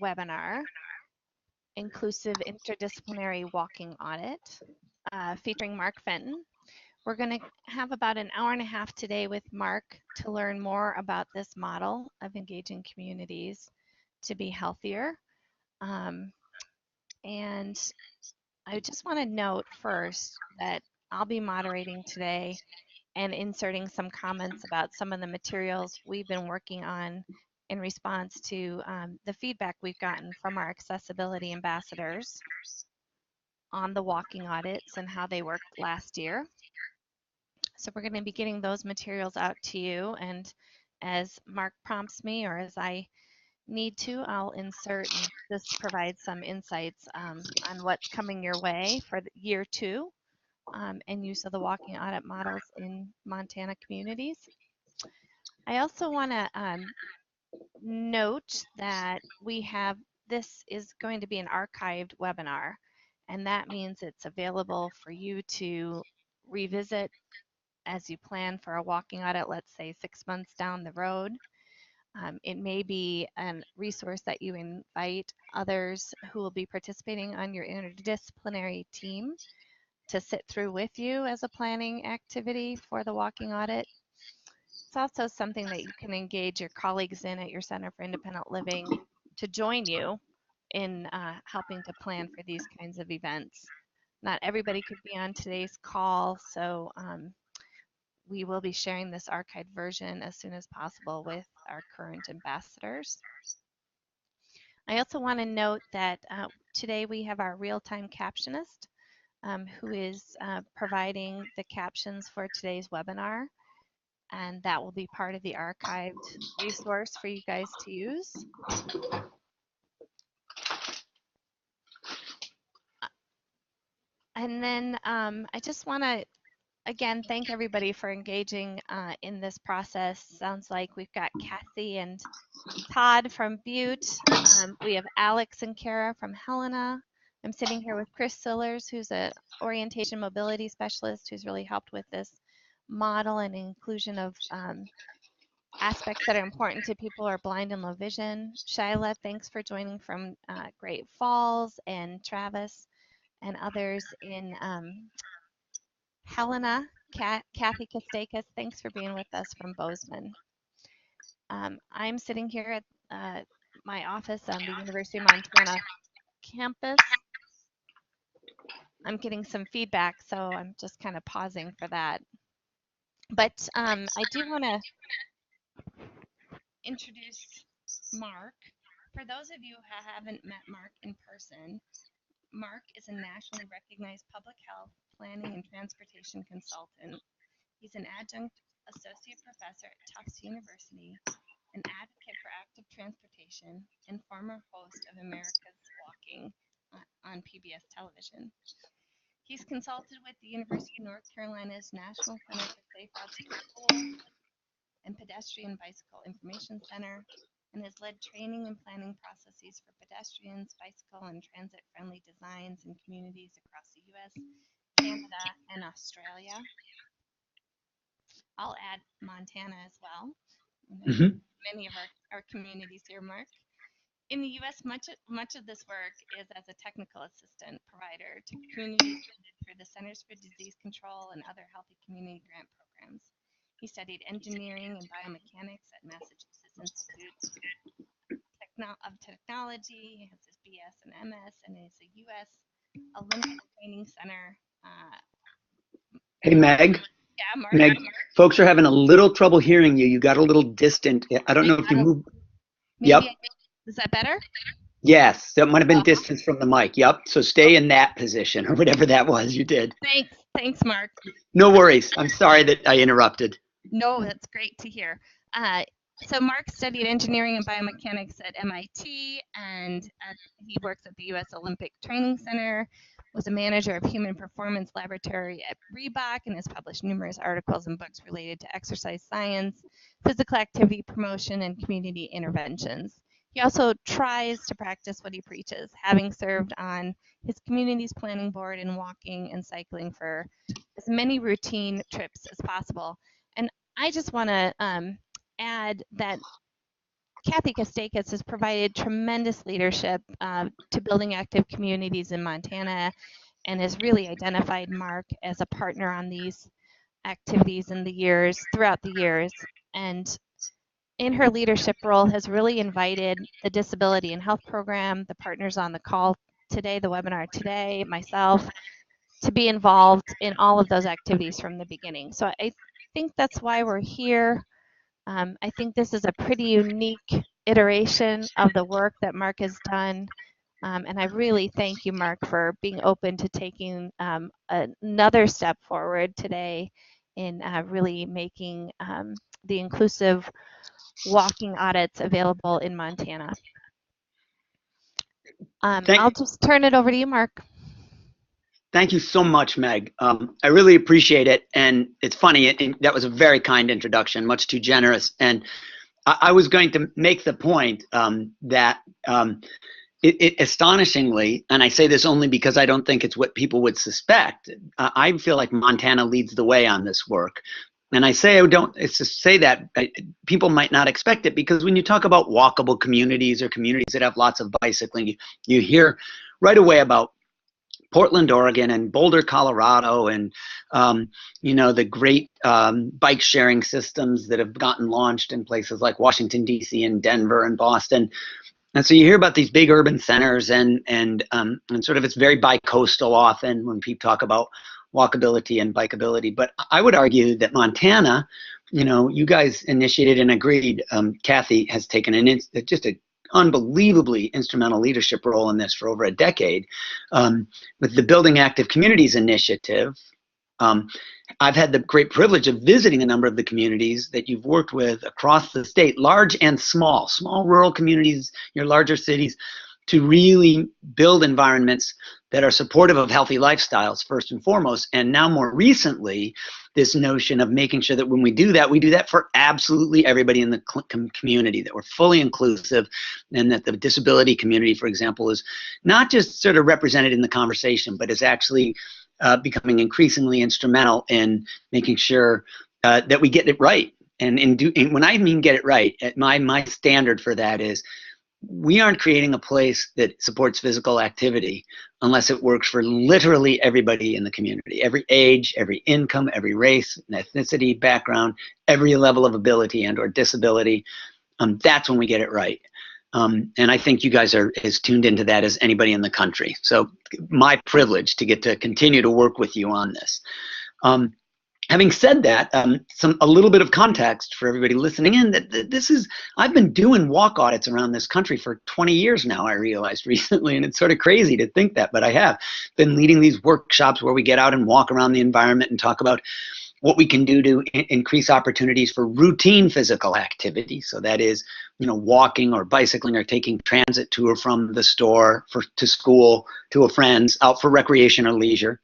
webinar, Inclusive Interdisciplinary Walking Audit, featuring Mark Fenton. We're going to have about an hour and a half today with Mark to learn more about this model of engaging communities to be healthier. And I just want to note first that I'll be moderating today and inserting some comments about some of the materials we've been working on in response to the feedback we've gotten from our accessibility ambassadors on the walking audits and how they worked last year. So we're going to be getting those materials out to you, and as Mark prompts me or as I need to, I'll insert and just provide some insights on what's coming your way for the year 2 and use of the walking audit models in Montana communities. I also want to note that this is going to be an archived webinar, and that means it's available for you to revisit as you plan for a walking audit, let's say 6 months down the road. It may be a resource that you invite others who will be participating on your interdisciplinary team to sit through with you as a planning activity for the walking audit. It's also something that you can engage your colleagues in at your Center for Independent Living to join you in helping to plan for these kinds of events. Not everybody could be on today's call, so we will be sharing this archived version as soon as possible with our current ambassadors. I also want to note that today we have our real-time captionist who is providing the captions for today's webinar, and that will be part of the archived resource for you guys to use. And then I just want to again thank everybody for engaging in this process. Sounds like we've got Kathy and Todd from Butte. We have Alex and Kara from Helena. I'm sitting here with Chris Sillers, who's an orientation mobility specialist who's really helped with this model and inclusion of aspects that are important to people who are blind and low vision. Shyla, thanks for joining from Great Falls, and Travis and others in Helena. Kathy Kostakis, thanks for being with us from Bozeman. I'm sitting here at my office on the University of Montana campus. I'm getting some feedback, so I'm just kind of pausing for that. But I do want to introduce Mark. For those of you who haven't met Mark in person, Mark is a nationally recognized public health, planning, and transportation consultant. He's an adjunct associate professor at Tufts University, an advocate for active transportation, and former host of America's Walking on PBS television. He's consulted with the University of North Carolina's National Center for Safe Routes to School and Pedestrian Bicycle Information Center, and has led training and planning processes for pedestrians, bicycle, and transit-friendly designs in communities across the U.S., Canada, and Australia. I'll add Montana as well. Many of our communities here, Mark. In the U.S., much of this work is as a technical assistant provider to communities funded through the Centers for Disease Control and other healthy community grant programs. He studied engineering and biomechanics at Massachusetts Institute of Technology. He has his BS and MS, and is a U.S. Olympic Training Center. Hey, Meg. Yeah, Mark. Meg, folks are having a little trouble hearing you. You got a little distant. I don't know if you moved. Yep. Is that better? Yes, that might have been distance from the mic. Yep. So stay in that position or whatever that was you did. Thanks, Mark. No worries. I'm sorry that I interrupted. No, that's great to hear. So Mark studied engineering and biomechanics at MIT, and he works at the U.S. Olympic Training Center, was a manager of human performance laboratory at Reebok, and has published numerous articles and books related to exercise science, physical activity promotion, and community interventions. He also tries to practice what he preaches, having served on his community's planning board and walking and cycling for as many routine trips as possible. And I just want to add that Kathy Kostakis has provided tremendous leadership to building active communities in Montana and has really identified Mark as a partner on these activities throughout the years. And in her leadership role has really invited the disability and health program, the partners on the call today, the webinar today, myself, to be involved in all of those activities from the beginning. So I think that's why we're here. I think this is a pretty unique iteration of the work that Mark has done. And I really thank you, Mark, for being open to taking another step forward today in really making the inclusive walking audits available in Montana. I'll just turn it over to you, Mark. Thank you so much, Meg. I really appreciate it. And it's funny, that was a very kind introduction, much too generous. And I was going to make the point that it astonishingly, and I say this only because I don't think it's what people would suspect, I feel like Montana leads the way on this work. And I say it's to say that people might not expect it, because when you talk about walkable communities or communities that have lots of bicycling, you hear right away about Portland, Oregon, and Boulder, Colorado, and the great bike sharing systems that have gotten launched in places like Washington, D.C. and Denver and Boston. And so you hear about these big urban centers, and sort of it's very bi-coastal often when people talk about walkability and bikeability. But I would argue that Montana, you guys initiated and agreed. Kathy has taken just a unbelievably instrumental leadership role in this for over a decade. With the Building Active Communities initiative, I've had the great privilege of visiting a number of the communities that you've worked with across the state, large and small rural communities, your larger cities, to really build environments that are supportive of healthy lifestyles first and foremost. And now more recently, this notion of making sure that when we do that for absolutely everybody in the community, that we're fully inclusive, and that the disability community, for example, is not just sort of represented in the conversation, but is actually becoming increasingly instrumental in making sure that we get it right. And when I mean get it right, my standard for that is, we aren't creating a place that supports physical activity unless it works for literally everybody in the community, every age, every income, every race and ethnicity, background, every level of ability and or disability. That's when we get it right. And I think you guys are as tuned into that as anybody in the country. So my privilege to get to continue to work with you on this. Having said that, a little bit of context for everybody listening in, that I've been doing walk audits around this country for 20 years now, I realized recently, and it's sort of crazy to think that, but I have been leading these workshops where we get out and walk around the environment and talk about what we can do to increase opportunities for routine physical activity. So that is, walking or bicycling or taking transit to or from the store, to school, to a friend's, out for recreation or leisure.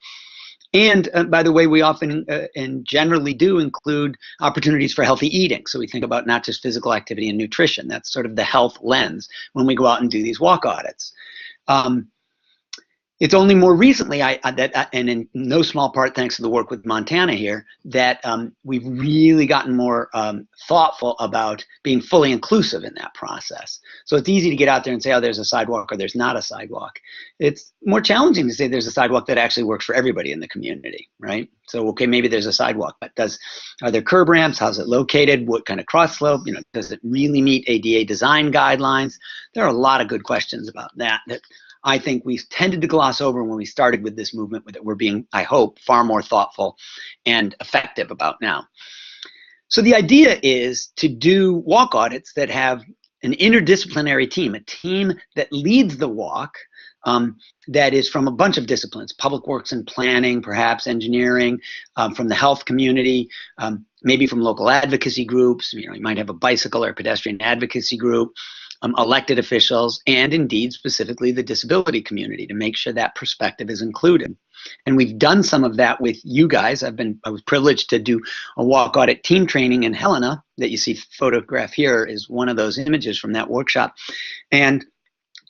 And by the way, we often and generally do include opportunities for healthy eating. So we think about not just physical activity and nutrition. That's sort of the health lens when we go out and do these walk audits. It's only more recently, and in no small part thanks to the work with Montana here, that we've really gotten more thoughtful about being fully inclusive in that process. So it's easy to get out there and say, oh, there's a sidewalk or there's not a sidewalk. It's more challenging to say there's a sidewalk that actually works for everybody in the community, right? So, okay, maybe there's a sidewalk, but are there curb ramps? How's it located? What kind of cross slope? Does it really meet ADA design guidelines? There are a lot of good questions about that I think we tended to gloss over when we started with this movement, that we're being, I hope, far more thoughtful and effective about now. So the idea is to do walk audits that have an interdisciplinary team, a team that leads the walk, that is from a bunch of disciplines, public works and planning, perhaps engineering, from the health community, maybe from local advocacy groups. You might have a bicycle or pedestrian advocacy group, elected officials, and indeed specifically the disability community, to make sure that perspective is included. And we've done some of that with you guys. I was privileged to do a walk audit team training in Helena that you see photographed here is one of those images from that workshop. And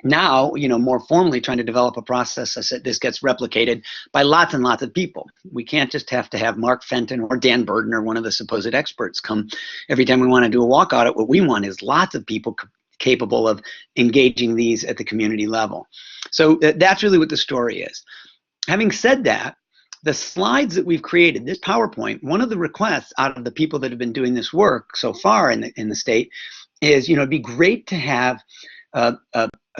now, more formally trying to develop a process that this gets replicated by lots and lots of people. We can't just have to have Mark Fenton or Dan Burden or one of the supposed experts come every time we want to do a walk audit. What we want is lots of people capable of engaging these at the community level. So that's really what the story is. Having said that, the slides that we've created, this PowerPoint, one of the requests out of the people that have been doing this work so far in the state is, it'd be great to have a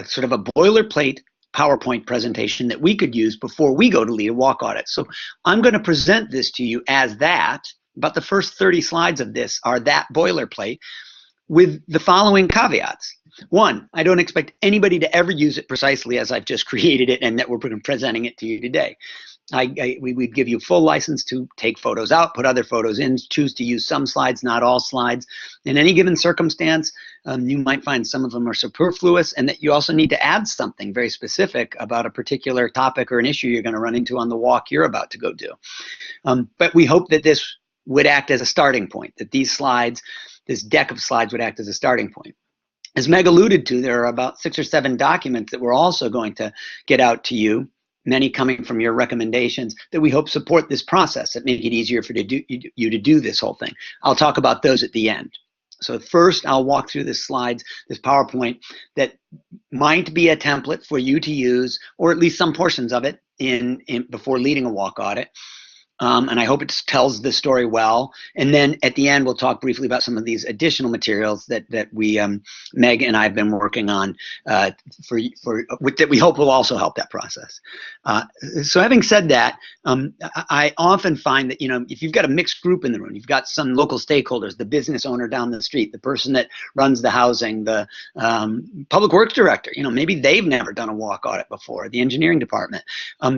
sort of a boilerplate PowerPoint presentation that we could use before we go to lead a walk audit. So I'm going to present this to you as that, but the first 30 slides of this are that boilerplate with the following caveats. One, I don't expect anybody to ever use it precisely as I've just created it and that we're presenting it to you today. We would give you full license to take photos out, put other photos in, choose to use some slides, not all slides. In any given circumstance, you might find some of them are superfluous, and that you also need to add something very specific about a particular topic or an issue you're going to run into on the walk you're about to go do. But we hope that this would act as a starting point, that these slides, this deck of slides would act as a starting point. As Meg alluded to, there are about 6 or 7 documents that we're also going to get out to you, many coming from your recommendations, that we hope support this process, that make it easier for you to do this whole thing. I'll talk about those at the end. So first, I'll walk through the slides, this PowerPoint, that might be a template for you to use, or at least some portions of it, before leading a walk audit. And I hope it tells the story well. And then at the end, we'll talk briefly about some of these additional materials that we, Meg and I have been working on that we hope will also help that process. So having said that, I often find that, if you've got a mixed group in the room, you've got some local stakeholders, the business owner down the street, the person that runs the housing, the public works director, maybe they've never done a walk audit before, the engineering department.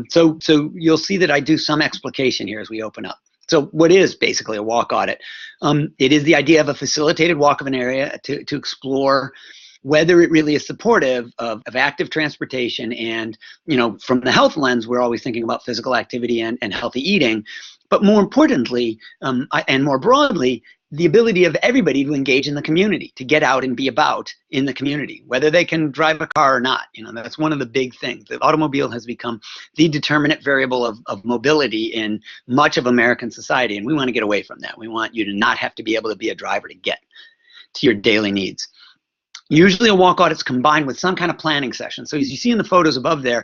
So you'll see that I do some explication here as we open up. So what is basically a walk audit? It is the idea of a facilitated walk of an area to explore whether it really is supportive of active transportation. And, from the health lens, we're always thinking about physical activity and healthy eating. But more importantly, and more broadly, the ability of everybody to engage in the community, to get out and be about in the community, whether they can drive a car or not. That's one of the big things. The automobile has become the determinant variable of mobility in much of American society, and we want to get away from that. We want you to not have to be able to be a driver to get to your daily needs. Usually a walk audit's combined with some kind of planning session. So as you see in the photos above there,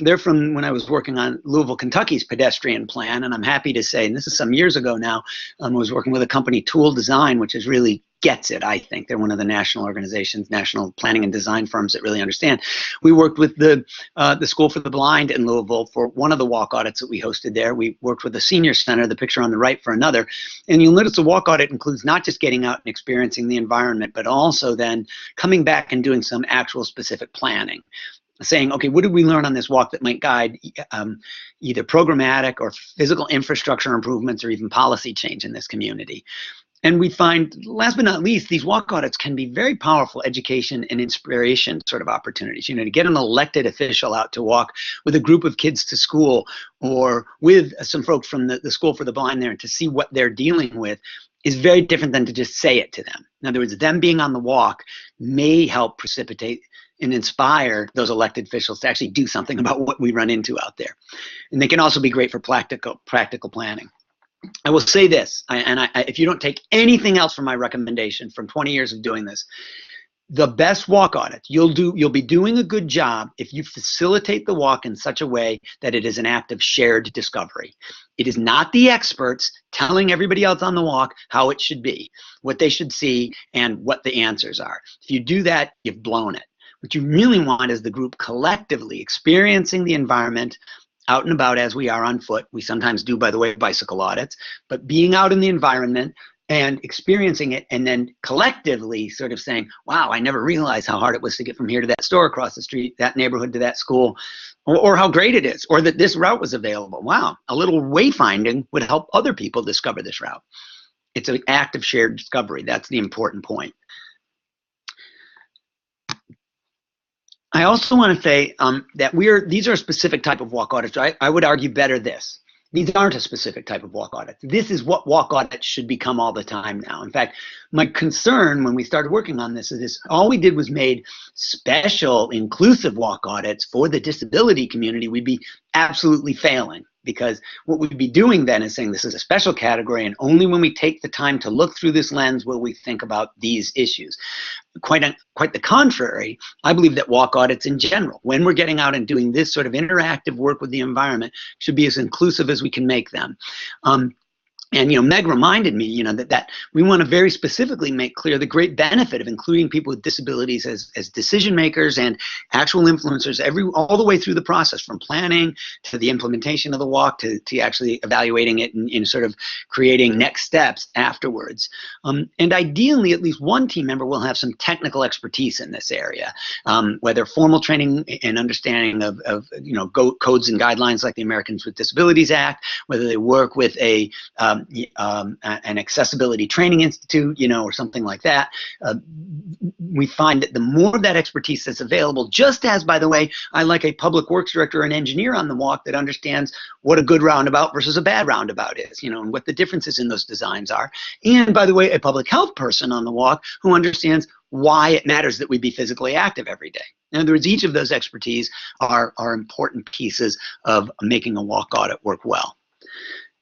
they're from when I was working on Louisville, Kentucky's pedestrian plan. And I'm happy to say, and this is some years ago now, I was working with a company, Tool Design, which is really gets it, I think. They're one of the national organizations, national planning and design firms that really understand. We worked with the School for the Blind in Louisville for one of the walk audits that we hosted there. We worked with the Senior Center, the picture on the right, for another. And you'll notice the walk audit includes not just getting out and experiencing the environment, but also then coming back and doing some actual specific planning. Saying, okay, what did we learn on this walk that might guide either programmatic or physical infrastructure improvements or even policy change in this community? And we find, last but not least, these walk audits can be very powerful education and inspiration sort of opportunities. To get an elected official out to walk with a group of kids to school, or with some folks from the School for the Blind there, and to see what they're dealing with is very different than to just say it to them. In other words, them being on the walk may help precipitate and inspire those elected officials to actually do something about what we run into out there. And they can also be great for practical planning. I will say this, if you don't take anything else from my recommendation from 20 years of doing this, the best walk audit you'll be doing a good job if you facilitate the walk in such a way that it is an act of shared discovery. It is not the experts telling everybody else on the walk how it should be, what they should see, and what the answers are. If you do that, you've blown it. What you really want is the group collectively experiencing the environment out and about as we are on foot. We sometimes do, by the way, bicycle audits, but being out in the environment and experiencing it, and then collectively sort of saying, wow, I never realized how hard it was to get from here to that store across the street, that neighborhood to that school, or how great it is, or that this route was available. Wow, a little wayfinding would help other people discover this route. It's an act of shared discovery. That's the important point. I also want to say that these are a specific type of walk audits. I would argue better this. These aren't a specific type of walk audit. This is what walk audits should become all the time now. In fact, my concern when we started working on this is this: all we did was made special inclusive walk audits for the disability community. We'd be absolutely failing. because what we'd be doing then is saying this is a special category, and only when we take the time to look through this lens will we think about these issues. Quite the contrary, I believe that walk audits in general, when we're getting out and doing this sort of interactive work with the environment, should be as inclusive as we can make them. And Meg reminded me, that we want to very specifically make clear the great benefit of including people with disabilities as decision makers and actual influencers all the way through the process, from planning to the implementation of the walk to actually evaluating it and sort of creating next steps afterwards. And ideally, at least one team member will have some technical expertise in this area, whether formal training and understanding of codes and guidelines like the Americans with Disabilities Act, whether they work with an accessibility training institute, or something like that. We find that the more of that expertise that's available, just as, by the way, I like a public works director or an engineer on the walk that understands what a good roundabout versus a bad roundabout is, and what the differences in those designs are. And by the way, a public health person on the walk who understands why it matters that we be physically active every day. In other words, each of those expertise are important pieces of making a walk audit work well.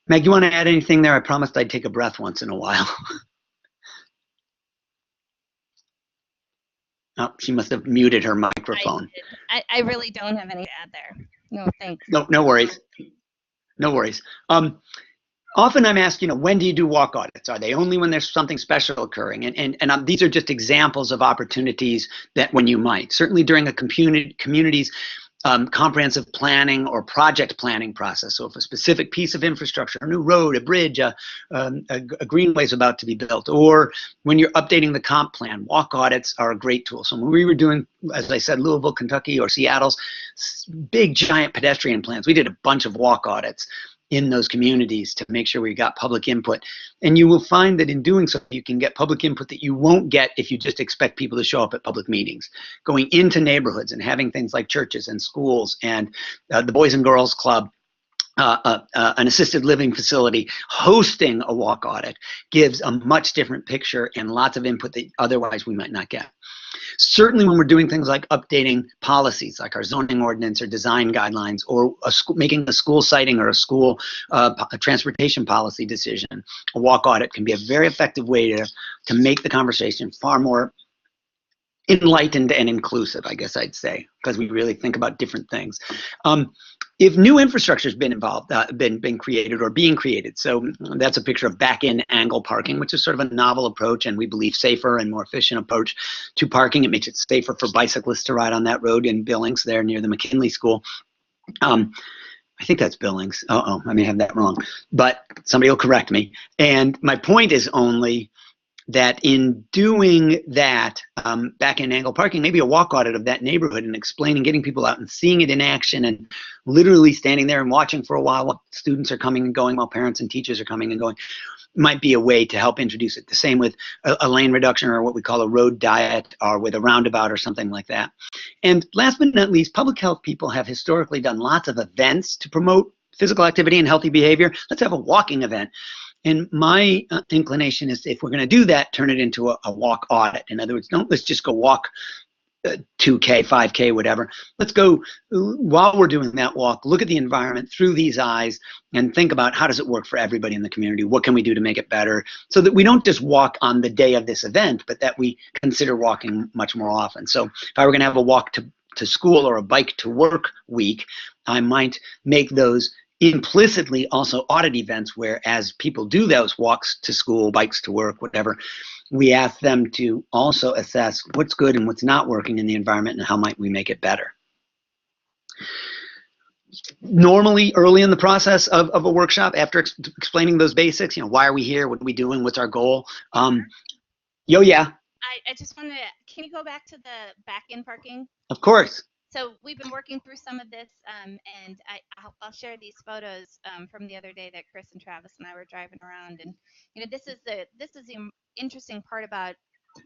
Meg, you want to add anything there? I promised I'd take a breath once in a while. Oh, she must have muted her microphone. I really don't have any to add there. No, thanks. No worries. No worries. Often I'm asked, when do you do walk audits? Are they only when there's something special occurring? And these are just examples of opportunities that when you might. Certainly during a community's comprehensive planning or project planning process. So if a specific piece of infrastructure, a new road, a bridge, a greenway is about to be built, or when you're updating the comp plan, walk audits are a great tool. So when we were doing, as I said, Louisville, Kentucky, or Seattle's big giant pedestrian plans, we did a bunch of walk audits in those communities to make sure we got public input. And you will find that in doing so, you can get public input that you won't get if you just expect people to show up at public meetings. Going into neighborhoods and having things like churches and schools and the Boys and Girls Club, an assisted living facility hosting a walk audit gives a much different picture and lots of input that otherwise we might not get. Certainly when we're doing things like updating policies, like our zoning ordinance or design guidelines, or making a school siting or a school a transportation policy decision, a walk audit can be a very effective way to make the conversation far more enlightened and inclusive, I guess I'd say, because we really think about different things. If new infrastructure has been involved, been created or being created, so that's a picture of back-in angle parking, which is sort of a novel approach and we believe safer and more efficient approach to parking. It makes it safer for bicyclists to ride on that road in Billings there near the McKinley School. I think that's Billings. I may have that wrong, but somebody will correct me. And my point is only that in doing that back-end angle parking, maybe a walk audit of that neighborhood and explaining, getting people out and seeing it in action and literally standing there and watching for a while students are coming and going, while parents and teachers are coming and going, might be a way to help introduce it. The same with a lane reduction or what we call a road diet, or with a roundabout or something like that. And last but not least, public health people have historically done lots of events to promote physical activity and healthy behavior. Let's have a walking event. And my inclination is, if we're going to do that, turn it into a walk audit. In other words, let's just go walk 2K, 5K, whatever. Let's go, while we're doing that walk, look at the environment through these eyes and think about how does it work for everybody in the community? What can we do to make it better? So that we don't just walk on the day of this event, but that we consider walking much more often. So if I were going to have a walk to school or a bike to work week, I might make those implicitly also audit events where, as people do those walks to school, bikes to work, whatever, we ask them to also assess what's good and what's not working in the environment and how might we make it better. Normally, early in the process of a workshop, after explaining those basics, why are we here, what are we doing, what's our goal? Yeah. I just wanted to, can you go back to the back-in parking? Of course. So we've been working through some of this, and I'll share these photos from the other day that Chris and Travis and I were driving around, and this is the interesting part about,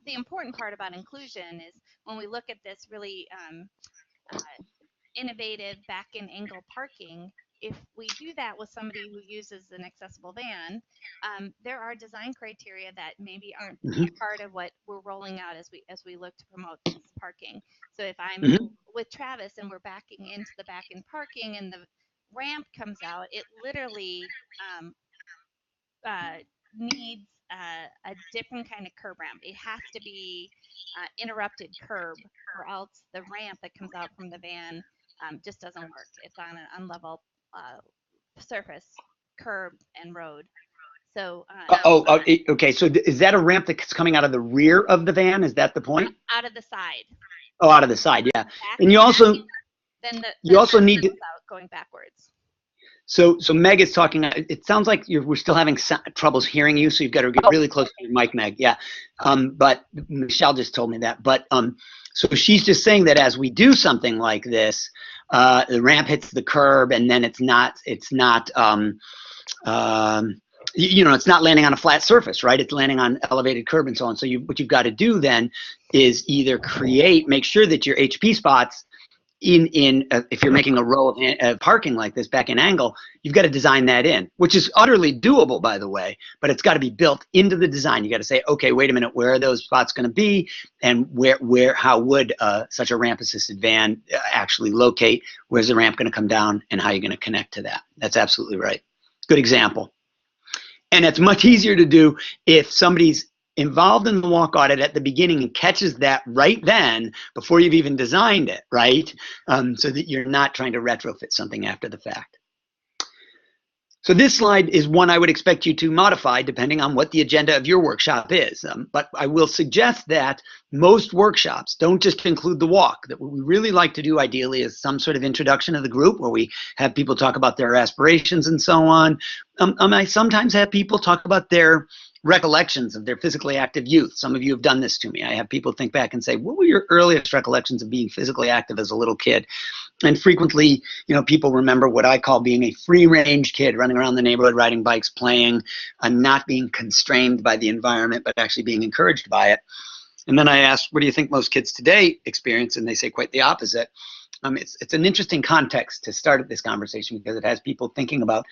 the important part about inclusion is when we look at this really innovative back-in angle parking. If we do that with somebody who uses an accessible van, there are design criteria that maybe aren't part of what we're rolling out as we look to promote this parking. So if I'm with Travis and we're backing into the back-in parking and ramp comes out, it literally uh, needs a different kind of curb ramp. It has to be interrupted curb, or else the ramp that comes out from the van just doesn't work. It's on an unlevel uh, surface, curb and road. So Okay. So is that a ramp that's coming out of the rear of the van? Is that the point? out of the side, Oh, out of the side, yeah. back, And then the you also need to. comes out going backwards. So Meg is talking. It sounds like we're still having troubles hearing you, so you've got to get really close to your mic, Meg. Yeah. But Michelle just told me that. But so she's just saying that as we do something like this, the ramp hits the curb, and then it's not it's not landing on a flat surface, right? It's landing on elevated curb and so on. So what you've got to do then is either make sure that your HP spots if you're making a row of parking like this back in angle, you've got to design that in, which is utterly doable, by the way, but it's got to be built into the design. You got to say, okay, wait a minute, where are those spots going to be, and how would such a ramp assisted van actually locate? Where's the ramp going to come down, and how are you going to connect to that? That's absolutely right. Good example. And it's much easier to do if somebody's involved in the walk audit at the beginning and catches that right then before you've even designed it, right? So that you're not trying to retrofit something after the fact. So this slide is one I would expect you to modify depending on what the agenda of your workshop is. But I will suggest that most workshops don't just include the walk. That what we really like to do ideally is some sort of introduction of the group where we have people talk about their aspirations and so on. I sometimes have people talk about their recollections of their physically active youth. Some of you have done this to me. I have people think back and say, what were your earliest recollections of being physically active as a little kid? And frequently, people remember what I call being a free-range kid, running around the neighborhood, riding bikes, playing, not being constrained by the environment, but actually being encouraged by it. And then I asked, what do you think most kids today experience? And they say quite the opposite. It's an interesting context to start this conversation because it has people thinking about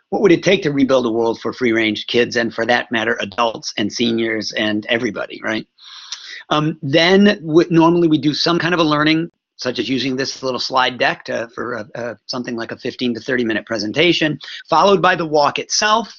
what would it take to rebuild a world for free-range kids, and for that matter, adults and seniors and everybody, right? Then normally we do some kind of a learning, such as using this little slide deck for something like a 15 to 30-minute presentation, followed by the walk itself,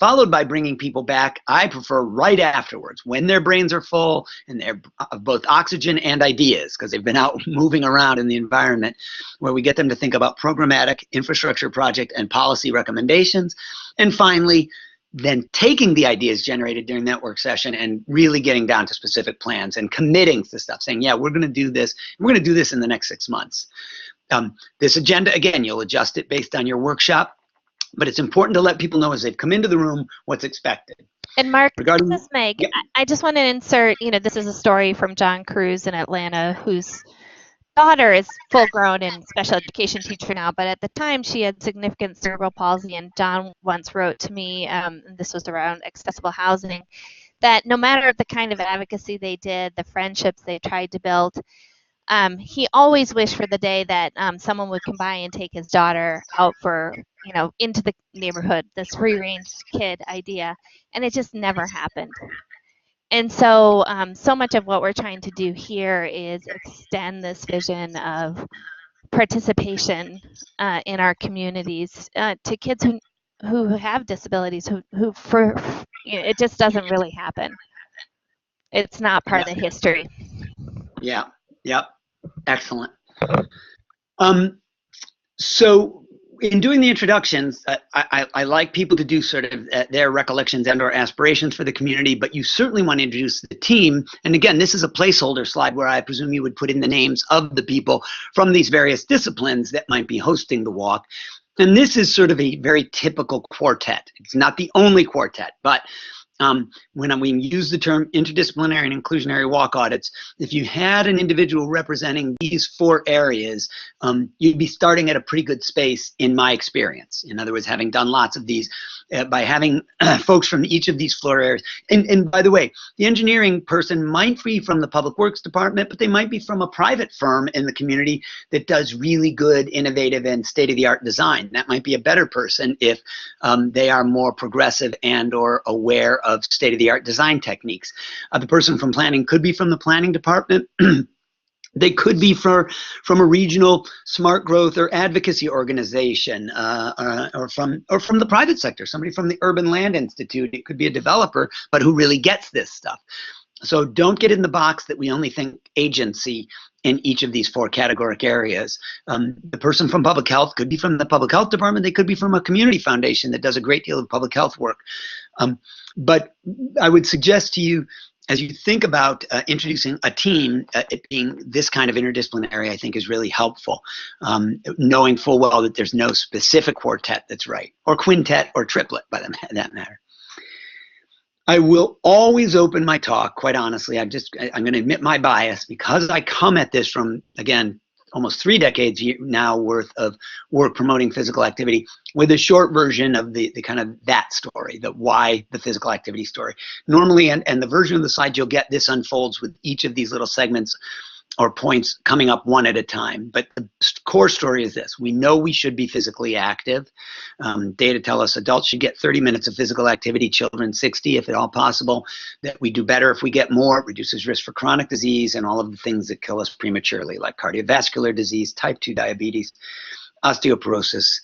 followed by bringing people back. I prefer right afterwards, when their brains are full and they're of both oxygen and ideas, because they've been out moving around in the environment, where we get them to think about programmatic, infrastructure project, and policy recommendations. And finally, then taking the ideas generated during that work session and really getting down to specific plans and committing to stuff, saying, yeah, we're going to do this. We're going to do this in the next 6 months. This agenda, again, you'll adjust it based on your workshop. But it's important to let people know as they've come into the room what's expected. And Mark, regarding this is Meg. yeah. I just want to insert, this is a story from John Cruz in Atlanta, whose daughter is full grown and special education teacher now, but at the time she had significant cerebral palsy, and John once wrote to me, and this was around accessible housing, that no matter the kind of advocacy they did, the friendships they tried to build, he always wished for the day that someone would come by and take his daughter out for, into the neighborhood, this free-range kid idea, and it just never happened. And so, so much of what we're trying to do here is extend this vision of participation in our communities to kids who have disabilities, who for it just doesn't really happen. It's not part of the history. Yeah. Yep. Excellent. So in doing the introductions, I like people to do sort of their recollections and or aspirations for the community, but you certainly want to introduce the team. And again, this is a placeholder slide where I presume you would put in the names of the people from these various disciplines that might be hosting the walk. And this is sort of a very typical quartet. It's not the only quartet, but when we use the term interdisciplinary and inclusionary walk audits, if you had an individual representing these 4 areas, you'd be starting at a pretty good space in my experience. In other words, having done lots of these, by having folks from each of these 4 areas. And by the way, the engineering person might be from the public works department, but they might be from a private firm in the community that does really good, innovative, and state-of-the-art design. That might be a better person if they are more progressive and or aware of state-of-the-art design techniques. The person from planning could be from the planning department. They could be from a regional smart growth or advocacy organization, or from the private sector, somebody from the Urban Land Institute. It could be a developer, but who really gets this stuff. So don't get in the box that we only think agency in each of these 4 categoric areas. The person from public health could be from the public health department. They could be from a community foundation that does a great deal of public health work. But I would suggest to you, as you think about introducing a team, it being this kind of interdisciplinary, I think is really helpful. Knowing full well that there's no specific quartet that's right, or quintet or triplet by that matter. I will always open my talk, quite honestly. I'm going to admit my bias, because I come at this from, again, almost 3 decades now worth of work promoting physical activity, with a short version of the kind of that story, the why the physical activity story. Normally, and the version of the slide you'll get, this unfolds with each of these little segments or points coming up one at a time. But the core story is this: we know we should be physically active. Data tell us adults should get 30 minutes of physical activity, children 60 if at all possible. That we do better if we get more. It reduces risk for chronic disease and all of the things that kill us prematurely, like cardiovascular disease, type 2 diabetes, osteoporosis,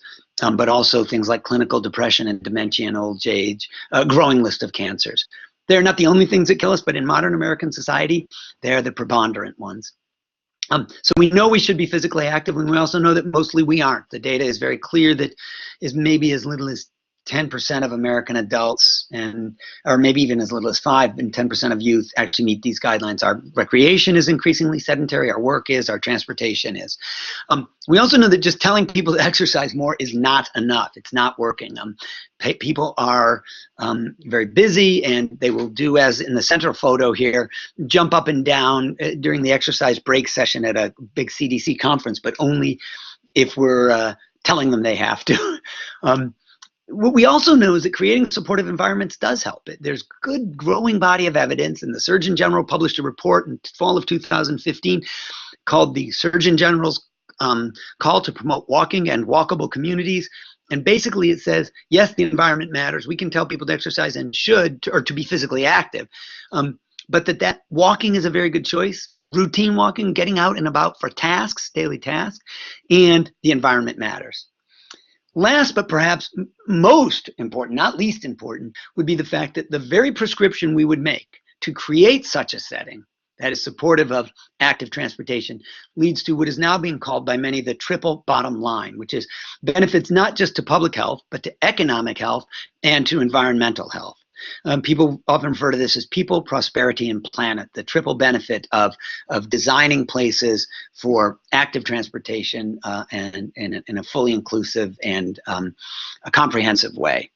but also things like clinical depression and dementia and old age, a growing list of cancers. They're not the only things that kill us, but in modern American society, they're the preponderant ones. So we know we should be physically active, and we also know that mostly we aren't. The data is very clear that is maybe as little as 10% of American adults, or maybe even as little as 5 and 10% of youth actually meet these guidelines. Our recreation is increasingly sedentary, our work is, our transportation is. We also know that just telling people to exercise more is not enough. It's not working. People are very busy, and they will do, as in the central photo here, jump up and down during the exercise break session at a big CDC conference, but only if we're telling them they have to. What we also know is that creating supportive environments does help it. There's good growing body of evidence, and the Surgeon General published a report in fall of 2015 called the Surgeon General's Call to Promote Walking and Walkable Communities. And basically it says, yes, the environment matters. We can tell people to exercise and or to be physically active, but that walking is a very good choice. Routine walking, getting out and about for tasks, daily tasks, and the environment matters. Last, but perhaps most important, not least important, would be the fact that the very prescription we would make to create such a setting that is supportive of active transportation leads to what is now being called by many the triple bottom line, which is benefits not just to public health, but to economic health and to environmental health. People often refer to this as people, prosperity, and planet, the triple benefit of designing places for active transportation and in a fully inclusive and a comprehensive way.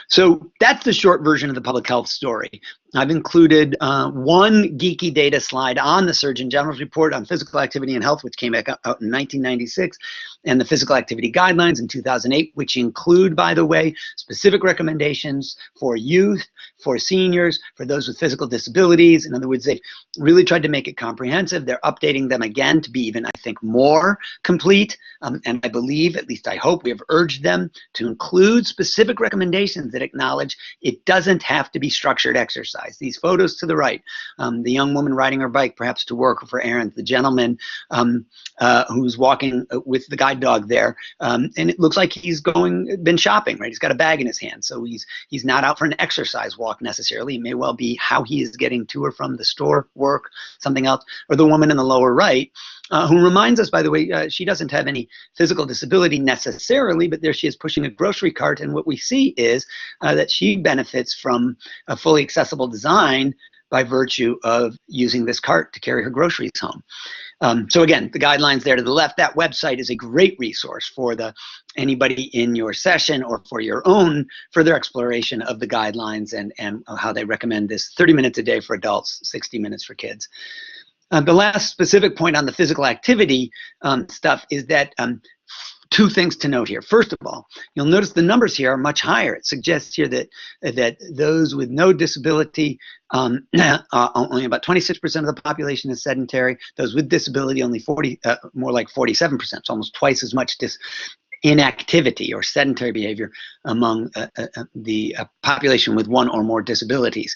So that's the short version of the public health story. I've included one geeky data slide on the Surgeon General's report on physical activity and health, which came out in 1996, and the physical activity guidelines in 2008, which include, by the way, specific recommendations for youth, for seniors, for those with physical disabilities. In other words, they've really tried to make it comprehensive. They're updating them again to be even, I think, more complete. And I believe, at least I hope, we have urged them to include specific recommendations that acknowledge it doesn't have to be structured exercise. These photos to the right, the young woman riding her bike perhaps to work or for errands, the gentleman who's walking with the guide dog there, and it looks like he's been shopping, right? He's got a bag in his hand, so he's not out for an exercise walk necessarily. It may well be how he is getting to or from the store, work, something else. Or the woman in the lower right, who reminds us, by the way, she doesn't have any physical disability necessarily, but there she is pushing a grocery cart, and what we see is that she benefits from a fully accessible design by virtue of using this cart to carry her groceries home. So again, the guidelines there to the left, that website is a great resource for anybody in your session or for your own further exploration of the guidelines and how they recommend this 30 minutes a day for adults, 60 minutes for kids. The last specific point on the physical activity stuff is that two things to note here. First of all, you'll notice the numbers here are much higher. It suggests here that those with no disability, only about 26% of the population is sedentary. Those with disability, only more like 47%. It's almost twice as much inactivity or sedentary behavior among the population with one or more disabilities.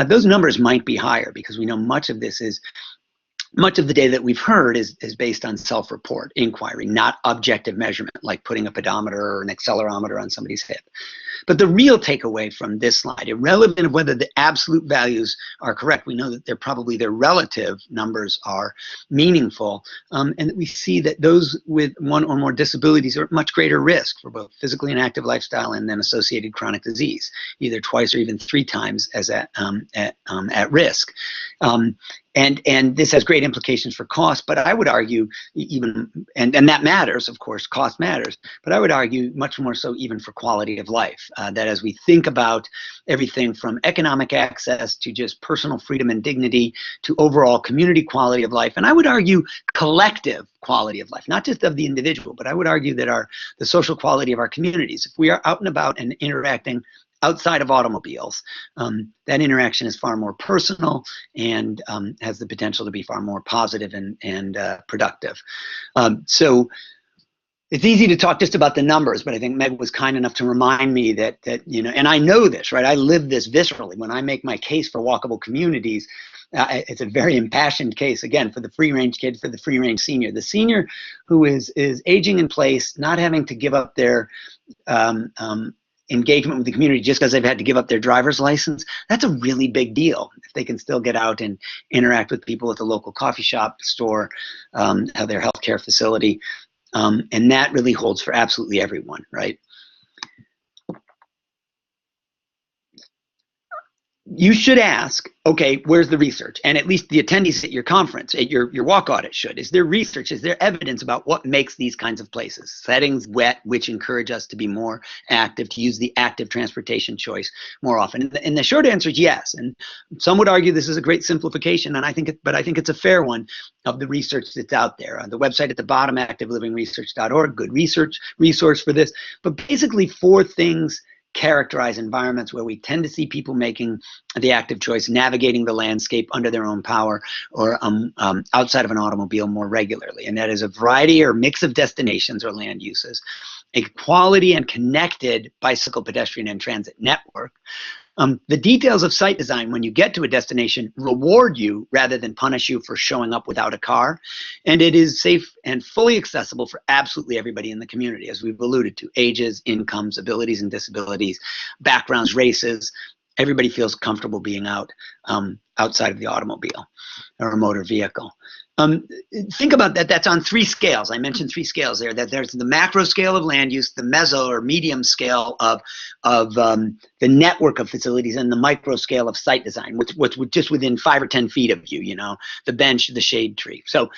Those numbers might be higher because we know much of this is much of the data that we've heard is based on self-report, inquiry, not objective measurement, like putting a pedometer or an accelerometer on somebody's hip. But the real takeaway from this slide, irrelevant of whether the absolute values are correct, we know that they're probably their relative numbers are meaningful, and that we see that those with one or more disabilities are at much greater risk for both physically inactive lifestyle and then associated chronic disease, either twice or even 3 times as at risk. And this has great implications for cost, but I would argue even, and that matters, of course, cost matters, but I would argue much more so even for quality of life, that as we think about everything from economic access to just personal freedom and dignity to overall community quality of life, and I would argue collective quality of life, not just of the individual, but I would argue that the social quality of our communities, if we are out and about and interacting outside of automobiles, that interaction is far more personal and has the potential to be far more positive and productive. So it's easy to talk just about the numbers, but I think Meg was kind enough to remind me that you know, and I know this, right? I live this viscerally when I make my case for walkable communities. It's a very impassioned case, again, for the free-range kid, for the free-range senior. The senior who is aging in place, not having to give up their engagement with the community just because they've had to give up their driver's license, that's a really big deal. If they can still get out and interact with people at the local coffee shop, store, their healthcare facility, and that really holds for absolutely everyone, right? You should ask, okay, where's the research? And at least the attendees at your conference, at your walk audit should. Is there research? Is there evidence about what makes these kinds of places? Settings wet, which encourage us to be more active, to use the active transportation choice more often. And the short answer is yes. And some would argue this is a great simplification, and I think it's a fair one of the research that's out there. On the website at the bottom, activelivingresearch.org, good resource for this. But basically 4 things characterize environments where we tend to see people making the active choice, navigating the landscape under their own power or outside of an automobile more regularly. And that is a variety or mix of destinations or land uses, a quality and connected bicycle, pedestrian, and transit network. The details of site design when you get to a destination reward you rather than punish you for showing up without a car. And it is safe and fully accessible for absolutely everybody in the community, as we've alluded to, ages, incomes, abilities and disabilities, backgrounds, races. Everybody feels comfortable being out outside of the automobile or a motor vehicle. Think about that. That's on 3 scales. I mentioned 3 scales there. That there's the macro scale of land use, the meso or medium scale of the network of facilities, and the micro scale of site design, which just within 5 or 10 feet of you. You know, the bench, the shade tree. So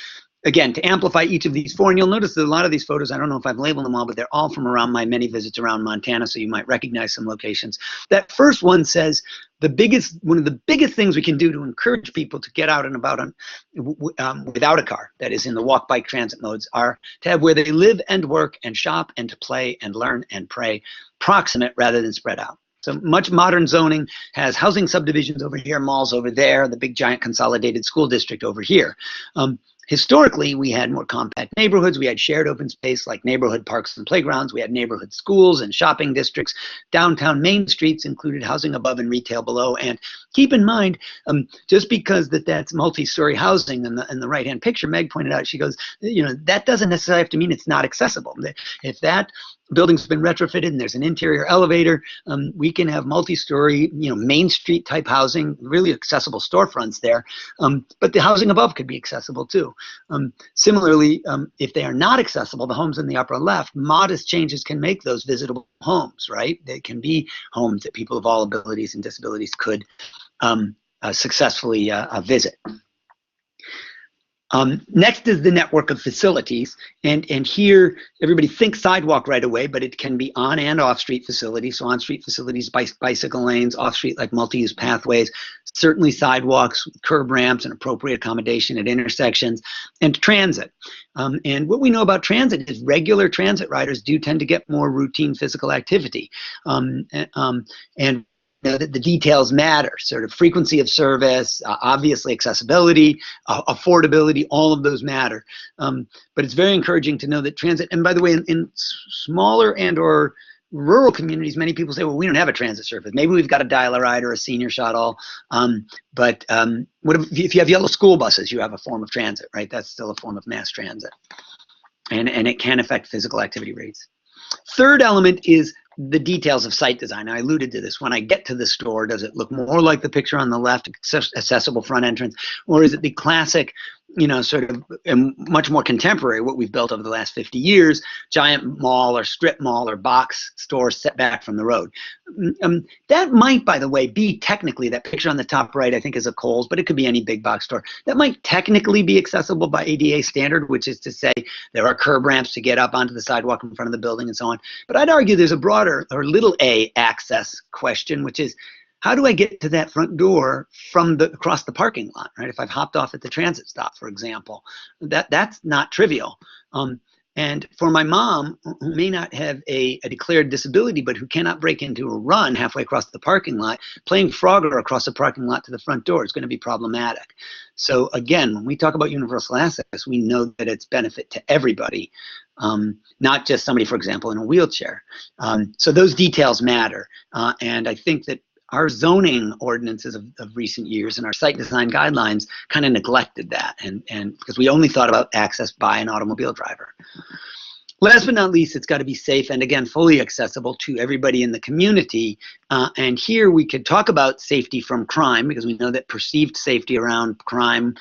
again, to amplify each of these 4, and you'll notice that a lot of these photos, I don't know if I've labeled them all, but they're all from around my many visits around Montana, so you might recognize some locations. That first one says one of the biggest things we can do to encourage people to get out and about without a car, that is in the walk, bike, transit modes, are to have where they live and work and shop and to play and learn and pray proximate rather than spread out. So much modern zoning has housing subdivisions over here, malls over there, the big giant consolidated school district over here. Historically, we had more compact neighborhoods. We had shared open space like neighborhood parks and playgrounds. We had neighborhood schools and shopping districts. Downtown main streets included housing above and retail below. And keep in mind, just because that's multi-story housing in the right-hand picture, Meg pointed out, she goes, you know, that doesn't necessarily have to mean it's not accessible. If that building's been retrofitted and there's an interior elevator, we can have multi-story, you know, Main Street type housing, really accessible storefronts there. But the housing above could be accessible too. Similarly, if they are not accessible, the homes in the upper left, modest changes can make those visitable homes, right? They can be homes that people of all abilities and disabilities could successfully visit. Next is the network of facilities, and here everybody thinks sidewalk right away, but it can be on and off-street facilities. So on-street facilities, bicycle lanes, off-street like multi-use pathways, certainly sidewalks, curb ramps, and appropriate accommodation at intersections, and transit. And what we know about transit is regular transit riders do tend to get more routine physical activity, and the details matter, sort of frequency of service, obviously accessibility, affordability, all of those matter. But it's very encouraging to know that transit, and by the way, in smaller and or rural communities, many people say, well, we don't have a transit service. Maybe we've got a dial-a-ride or a senior shuttle. But what if you have yellow school buses? You have a form of transit, right? That's still a form of mass transit. And it can affect physical activity rates. Third element is the details of site design. I alluded to this. When I get to the store, does it look more like the picture on the left, accessible front entrance, or is it the classic, sort of much more contemporary, what we've built over the last 50 years, giant mall or strip mall or box store set back from the road? That might, by the way, be technically, that picture on the top right, I think is a Kohl's, but it could be any big box store. That might technically be accessible by ADA standard, which is to say there are curb ramps to get up onto the sidewalk in front of the building and so on. But I'd argue there's a broader or little a access question, which is, how do I get to that front door from across the parking lot, right? If I've hopped off at the transit stop, for example, that's not trivial. And for my mom, who may not have a declared disability, but who cannot break into a run halfway across the parking lot, playing Frogger across the parking lot to the front door is going to be problematic. So again, when we talk about universal access, we know that it's benefit to everybody, not just somebody, for example, in a wheelchair. So those details matter. And I think that our zoning ordinances of recent years and our site design guidelines kind of neglected that, and because we only thought about access by an automobile driver. Last but not least, it's got to be safe and, again, fully accessible to everybody in the community. And here we could talk about safety from crime, because we know that perceived safety around crime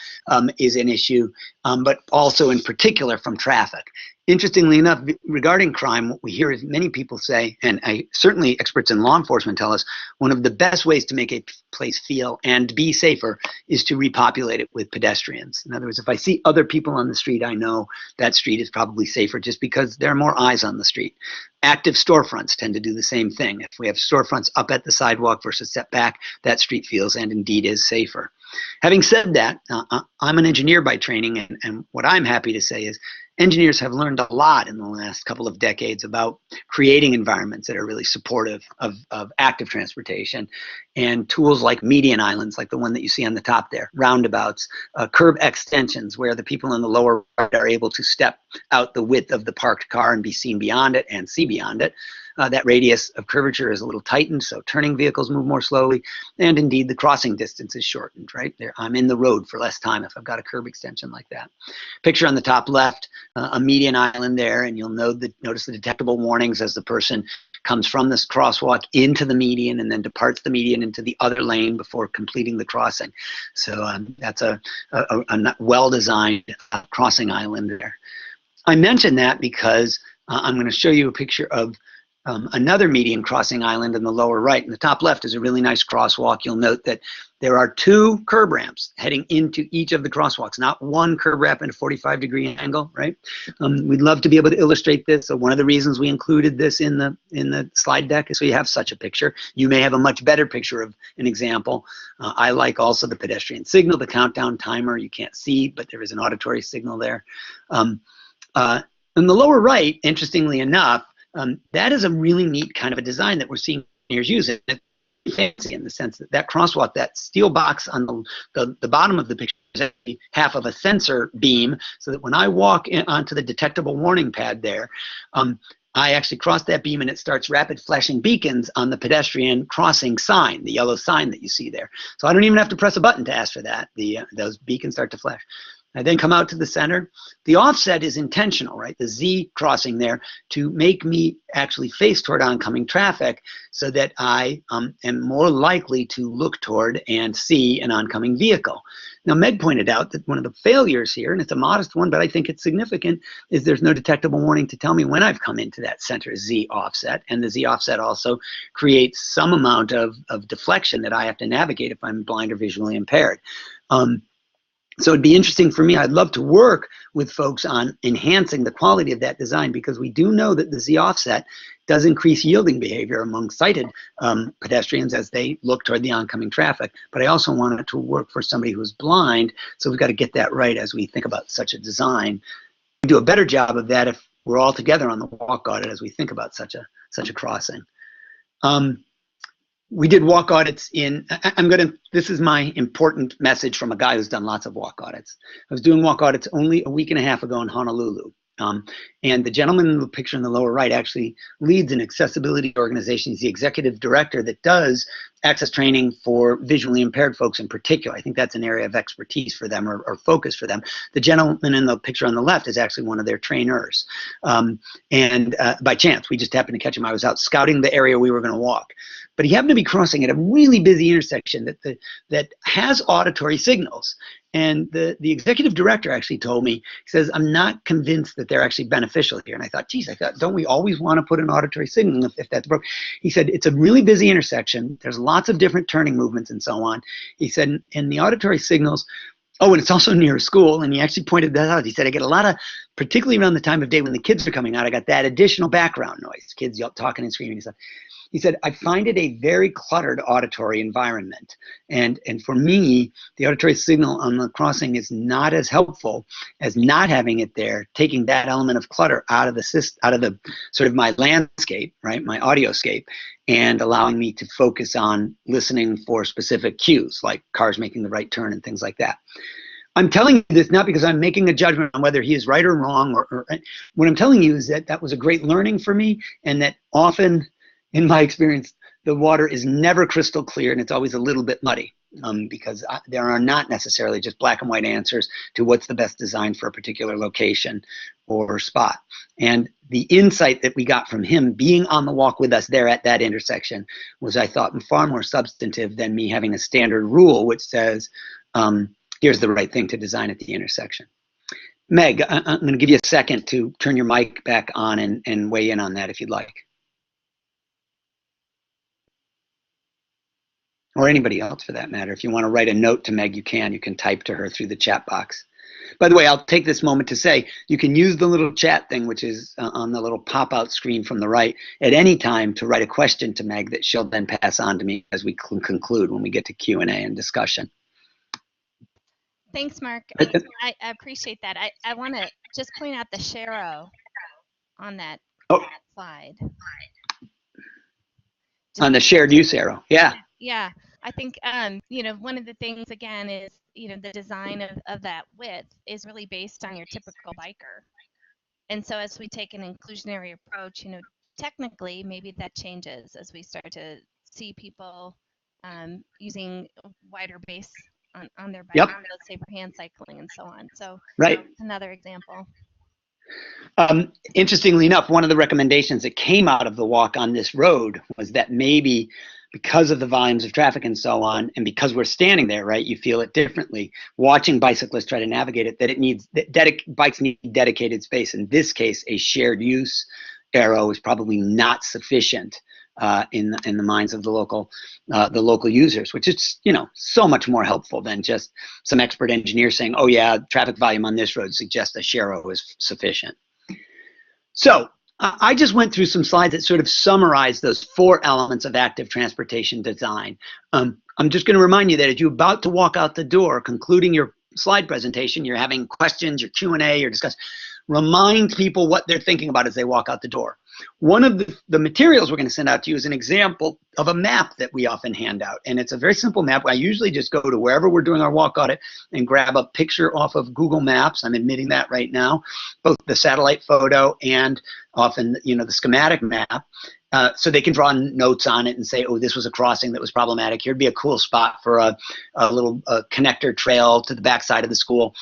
is an issue, but also in particular from traffic. Interestingly enough, regarding crime, what we hear is many people say, and certainly experts in law enforcement tell us, one of the best ways to make a place feel and be safer is to repopulate it with pedestrians. In other words, if I see other people on the street, I know that street is probably safer just because there are more eyes on the street. Active storefronts tend to do the same thing. If we have storefronts up at the sidewalk versus set back, that street feels and indeed is safer. Having said that, I'm an engineer by training, and what I'm happy to say is engineers have learned a lot in the last couple of decades about creating environments that are really supportive of active transportation, and tools like median islands, like the one that you see on the top there, roundabouts, curb extensions, where the people in the lower right are able to step out the width of the parked car and be seen beyond it and see beyond it. That radius of curvature is a little tightened, so turning vehicles move more slowly, and indeed the crossing distance is shortened, right? I'm in the road for less time if I've got a curb extension like that. Picture on the top left, a median island there, and you'll notice the detectable warnings as the person comes from this crosswalk into the median and then departs the median into the other lane before completing the crossing. So that's a well-designed crossing island there. I mention that because I'm going to show you a picture of another median crossing island in the lower right. In the top left is a really nice crosswalk. You'll note that there are 2 curb ramps heading into each of the crosswalks, not one curb ramp in a 45-degree angle, right? We'd love to be able to illustrate this. So one of the reasons we included this in the slide deck is so you have such a picture. You may have a much better picture of an example. I like also the pedestrian signal, the countdown timer. You can't see, but there is an auditory signal there. In the lower right, interestingly enough, that is a really neat kind of a design that we're seeing engineers use. It's fancy in the sense that that crosswalk, that steel box on the bottom of the picture is actually half of a sensor beam, so that when I walk onto the detectable warning pad there, I actually cross that beam and it starts rapid flashing beacons on the pedestrian crossing sign, the yellow sign that you see there. So I don't even have to press a button to ask for that. Those beacons start to flash. I then come out to the center. The offset is intentional, right? The Z crossing there to make me actually face toward oncoming traffic so that I am more likely to look toward and see an oncoming vehicle. Now, Meg pointed out that one of the failures here, and it's a modest one, but I think it's significant, is there's no detectable warning to tell me when I've come into that center Z offset. And the Z offset also creates some amount of deflection that I have to navigate if I'm blind or visually impaired. So it'd be interesting for me. I'd love to work with folks on enhancing the quality of that design, because we do know that the Z offset does increase yielding behavior among sighted pedestrians as they look toward the oncoming traffic. But I also want it to work for somebody who's blind, so we've got to get that right as we think about such a design. We do a better job of that if we're all together on the walk audit as we think about such a crossing. We did walk audits this is my important message from a guy who's done lots of walk audits. I was doing walk audits only a week and a half ago in Honolulu. And the gentleman in the picture in the lower right actually leads an accessibility organization. He's the executive director that does access training for visually impaired folks in particular. I think that's an area of expertise for them, or focus for them. The gentleman in the picture on the left is actually one of their trainers. And by chance, we just happened to catch him. I was out scouting the area we were going to walk. But he happened to be crossing at a really busy intersection that has auditory signals. And the executive director actually told me, he says, I'm not convinced that they're actually beneficial here. And I thought, geez, don't we always want to put an auditory signal if that's broken? He said, it's a really busy intersection. There's lots of different turning movements and so on. He said, and the auditory signals, oh, and it's also near a school. And he actually pointed that out. He said, I get a lot of, particularly around the time of day when the kids are coming out, I got that additional background noise, kids talking and screaming and stuff. He said, I find it a very cluttered auditory environment. And for me, the auditory signal on the crossing is not as helpful as not having it there, taking that element of clutter out of the sort of my landscape, right, my audioscape, and allowing me to focus on listening for specific cues, like cars making the right turn and things like that. I'm telling you this not because I'm making a judgment on whether he is right or wrong. Or what I'm telling you is that was a great learning for me, and that often, in my experience, the water is never crystal clear, and it's always a little bit muddy, because there are not necessarily just black and white answers to what's the best design for a particular location or spot. And the insight that we got from him being on the walk with us there at that intersection was, I thought, far more substantive than me having a standard rule which says, here's the right thing to design at the intersection. Meg, I'm going to give you a second to turn your mic back on and weigh in on that if you'd like. Or anybody else for that matter. If you want to write a note to Meg, you can type to her through the chat box. By the way, I'll take this moment to say you can use the little chat thing, which is on the little pop-out screen from the right, at any time to write a question to Meg that she'll then pass on to me as we conclude when we get to Q&A and discussion. Thanks, Mark. I appreciate that. I want to just point out the Shero on that slide. On the shared use arrow, yeah. Yeah, I think, one of the things, again, is, the design of that width is really based on your typical biker. And so as we take an inclusionary approach, technically, maybe that changes as we start to see people using a wider base on their bike, let's say for hand cycling and so on. So right. Another example. Interestingly enough, one of the recommendations that came out of the walk on this road was that maybe because of the volumes of traffic and so on, and because we're standing there, right, you feel it differently. Watching bicyclists try to navigate it, that bikes need dedicated space. In this case, a shared use arrow is probably not sufficient in the minds of the local users, which is so much more helpful than just some expert engineer saying, oh yeah, traffic volume on this road suggests a share arrow is sufficient. So I just went through some slides that sort of summarize those 4 elements of active transportation design. I'm just going to remind you that as you're about to walk out the door, concluding your slide presentation, you're having questions, your Q&A, your discussion, remind people what they're thinking about as they walk out the door. One of the materials we're going to send out to you is an example of a map that we often hand out. And it's a very simple map. I usually just go to wherever we're doing our walk audit and grab a picture off of Google Maps. I'm admitting that right now, both the satellite photo and often, the schematic map. So they can draw notes on it and say, oh, this was a crossing that was problematic. Here'd be a cool spot for a little connector trail to the backside of the school.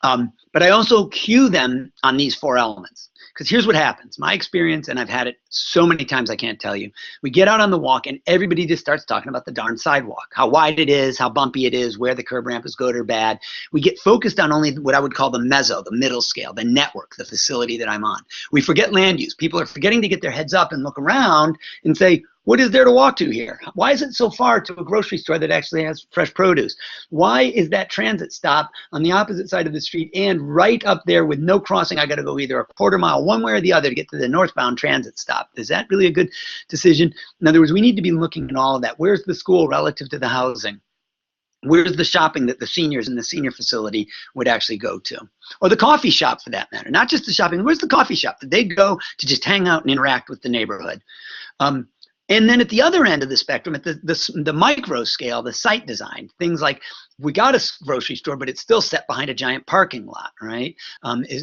But I also cue them on these 4 elements. Because here's what happens. My experience, and I've had it so many times I can't tell you, we get out on the walk and everybody just starts talking about the darn sidewalk, how wide it is, how bumpy it is, where the curb ramp is good or bad. We get focused on only what I would call the meso, the middle scale, the network, the facility that I'm on. We forget land use. People are forgetting to get their heads up and look around and say, what is there to walk to here? Why is it so far to a grocery store that actually has fresh produce? Why is that transit stop on the opposite side of the street and right up there with no crossing? I got to go either a quarter mile one way or the other to get to the northbound transit stop. Is that really a good decision? In other words, we need to be looking at all of that. Where's the school relative to the housing? Where's the shopping that the seniors in the senior facility would actually go to? Or the coffee shop for that matter. Not just the shopping. Where's the coffee shop that they go to just hang out and interact with the neighborhood? And then at the other end of the spectrum, at the micro scale, the site design, things like we got a grocery store, but it's still set behind a giant parking lot, right?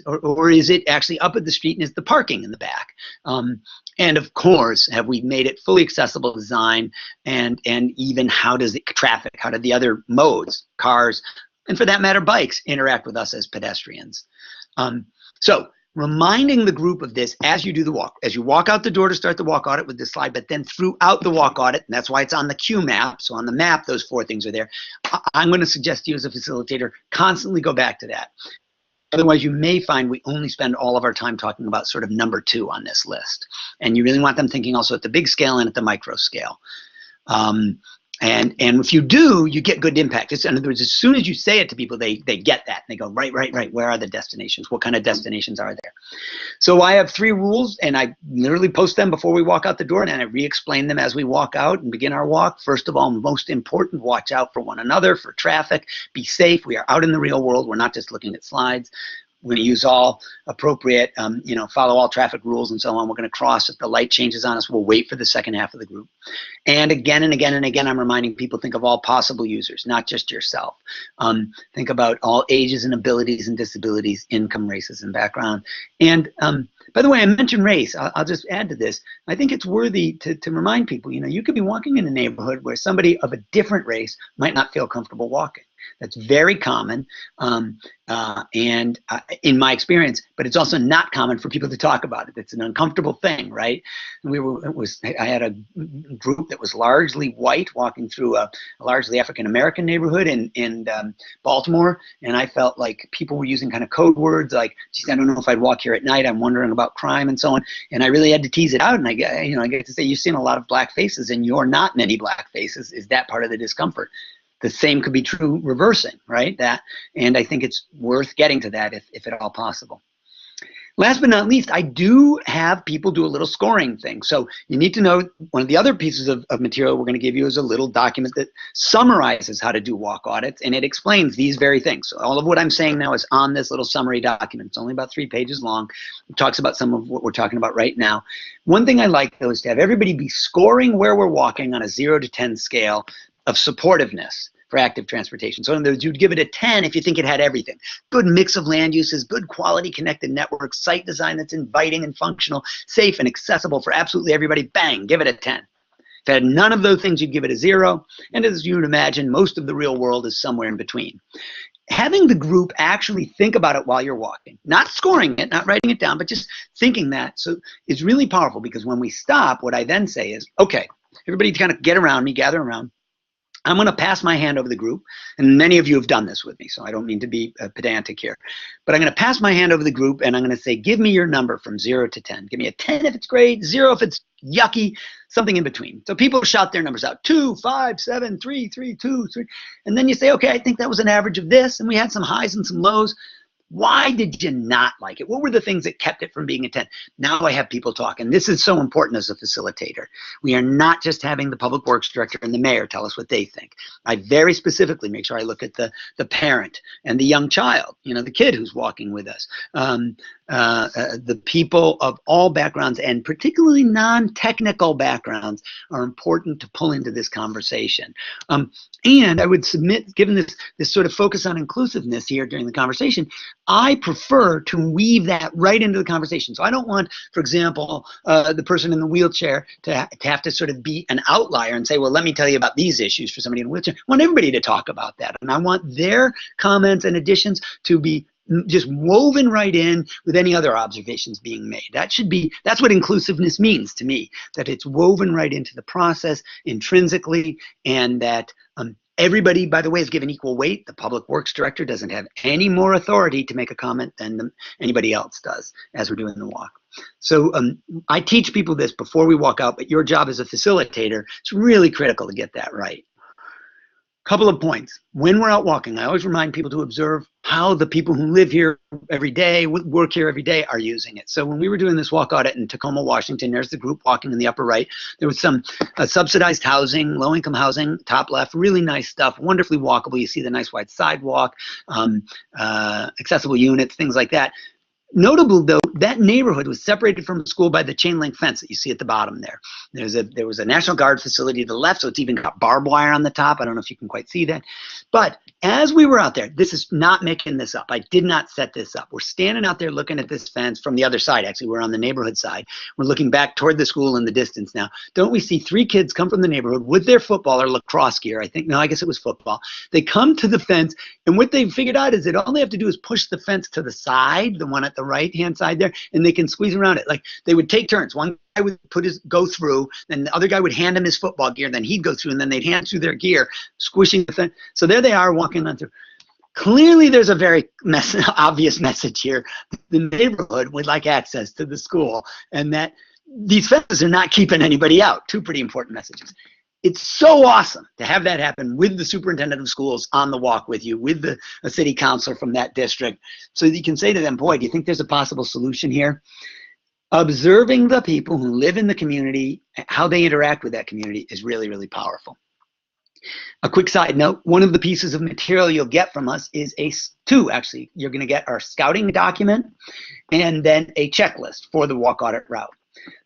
Or is it actually up at the street and is the parking in the back? And of course, have we made it fully accessible design, and even how does the traffic, how do the other modes, cars, and for that matter, bikes, interact with us as pedestrians? So reminding the group of this as you do the walk, as you walk out the door to start the walk audit with this slide, but then throughout the walk audit, and that's why it's on the Q map. So on the map, those 4 things are there. I'm going to suggest to you as a facilitator, constantly go back to that. Otherwise, you may find we only spend all of our time talking about sort of number 2 on this list. And you really want them thinking also at the big scale and at the micro scale. And if you do, you get good impact. In other words, as soon as you say it to people, they get that. They go, right. Where are the destinations? What kind of destinations are there? So I have 3 rules, and I literally post them before we walk out the door, and I re-explain them as we walk out and begin our walk. First of all, most important, watch out for one another, for traffic. Be safe. We are out in the real world. We're not just looking at slides. We're going to use all appropriate, follow all traffic rules and so on. We're going to cross if the light changes on us. We'll wait for the second half of the group. And again, I'm reminding people, think of all possible users, not just yourself. Think about all ages and abilities and disabilities, income, races, and background. And by the way, I mentioned race. I'll just add to this. I think it's worthy to remind people, you could be walking in a neighborhood where somebody of a different race might not feel comfortable walking. That's very common, and in my experience, but it's also not common for people to talk about it. It's an uncomfortable thing, right? I had a group that was largely white walking through a largely African-American neighborhood in Baltimore, and I felt like people were using kind of code words like, geez, I don't know if I'd walk here at night. I'm wondering about crime and so on. And I really had to tease it out, and I get to say, you've seen a lot of black faces, and you're not many black faces. Is that part of the discomfort? The same could be true reversing, right? And I think it's worth getting to that if at all possible. Last but not least, I do have people do a little scoring thing. So you need to know one of the other pieces of material we're going to give you is a little document that summarizes how to do walk audits, and it explains these very things. So all of what I'm saying now is on this little summary document. It's only about 3 pages long. It talks about some of what we're talking about right now. One thing I like, though, is to have everybody be scoring where we're walking on a 0 to 10 scale of supportiveness for active transportation. So in other words, you'd give it a 10 if you think it had everything. Good mix of land uses, good quality connected networks, site design that's inviting and functional, safe and accessible for absolutely everybody. Bang, give it a 10. If it had none of those things, you'd give it a 0. And as you'd imagine, most of the real world is somewhere in between. Having the group actually think about it while you're walking, not scoring it, not writing it down, but just thinking that. So it's really powerful, because when we stop, what I then say is, okay, everybody kind of get around me, gather around. I'm going to pass my hand over the group, and many of you have done this with me, so I don't mean to be pedantic here. But I'm going to pass my hand over the group, and I'm going to say, give me your number from 0 to 10. Give me a 10 if it's great, 0 if it's yucky, something in between. So people shout their numbers out, 2, 5, 7, 3, 3, 2, 3. And then you say, okay, I think that was an average of this, and we had some highs and some lows. Why did you not like it? What were the things that kept it from being a 10? Now I have people talk, and this is so important as a facilitator. We are not just having the public works director and the mayor tell us what they think. I very specifically make sure I look at the parent and the young child, the kid who's walking with us, the people of all backgrounds, and particularly non-technical backgrounds, are important to pull into this conversation. And I would submit, given this sort of focus on inclusiveness here during the conversation, I prefer to weave that right into the conversation. So I don't want, for example, the person in the wheelchair to have to sort of be an outlier and say, well, let me tell you about these issues for somebody in a wheelchair. I want everybody to talk about that. And I want their comments and additions to be just woven right in with any other observations being made. That's what inclusiveness means to me, that it's woven right into the process intrinsically, and that everybody, by the way, is given equal weight. The public works director doesn't have any more authority to make a comment than anybody else does as we're doing the walk. So I teach people this before we walk out, but your job as a facilitator, it's really critical to get that right. Couple of points. When we're out walking, I always remind people to observe how the people who live here every day, work here every day, are using it. So when we were doing this walk audit in Tacoma, Washington, there's the group walking in the upper right. There was some subsidized housing, low-income housing, top left, really nice stuff, wonderfully walkable. You see the nice wide sidewalk, accessible units, things like that. Notable though, that neighborhood was separated from school by the chain link fence that you see at the bottom there. There was a National Guard facility to the left, so it's even got barbed wire on the top. I don't know if you can quite see that. But as we were out there, this is not making this up. I did not set this up. We're standing out there looking at this fence from the other side. Actually, we're on the neighborhood side. We're looking back toward the school in the distance now. Don't we see 3 kids come from the neighborhood with their football or lacrosse gear? I guess it was football. They come to the fence, and what they figured out is that all they have to do is push the fence to the side, the one at the right-hand side there, and they can squeeze around it. Like, they would take turns. One guy would go through, then the other guy would hand him his football gear, then he'd go through, and then they'd hand through their gear, squishing the fence. So there they are walking on through. Clearly, there's a very obvious message here. The neighborhood would like access to the school, and that these fences are not keeping anybody out. 2 pretty important messages. It's so awesome to have that happen with the superintendent of schools on the walk with you, with a city councilor from that district, so that you can say to them, boy, do you think there's a possible solution here? Observing the people who live in the community, how they interact with that community is really, really powerful. A quick side note, one of the pieces of material you'll get from us is 2, actually. You're going to get our scouting document and then a checklist for the walk audit route.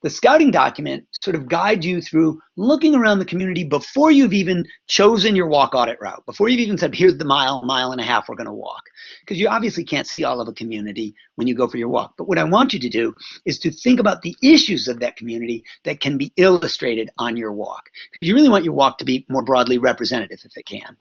The scouting document sort of guides you through looking around the community before you've even chosen your walk audit route, before you've even said, here's the mile and a half we're going to walk. Because you obviously can't see all of a community when you go for your walk. But what I want you to do is to think about the issues of that community that can be illustrated on your walk. Because you really want your walk to be more broadly representative if it can.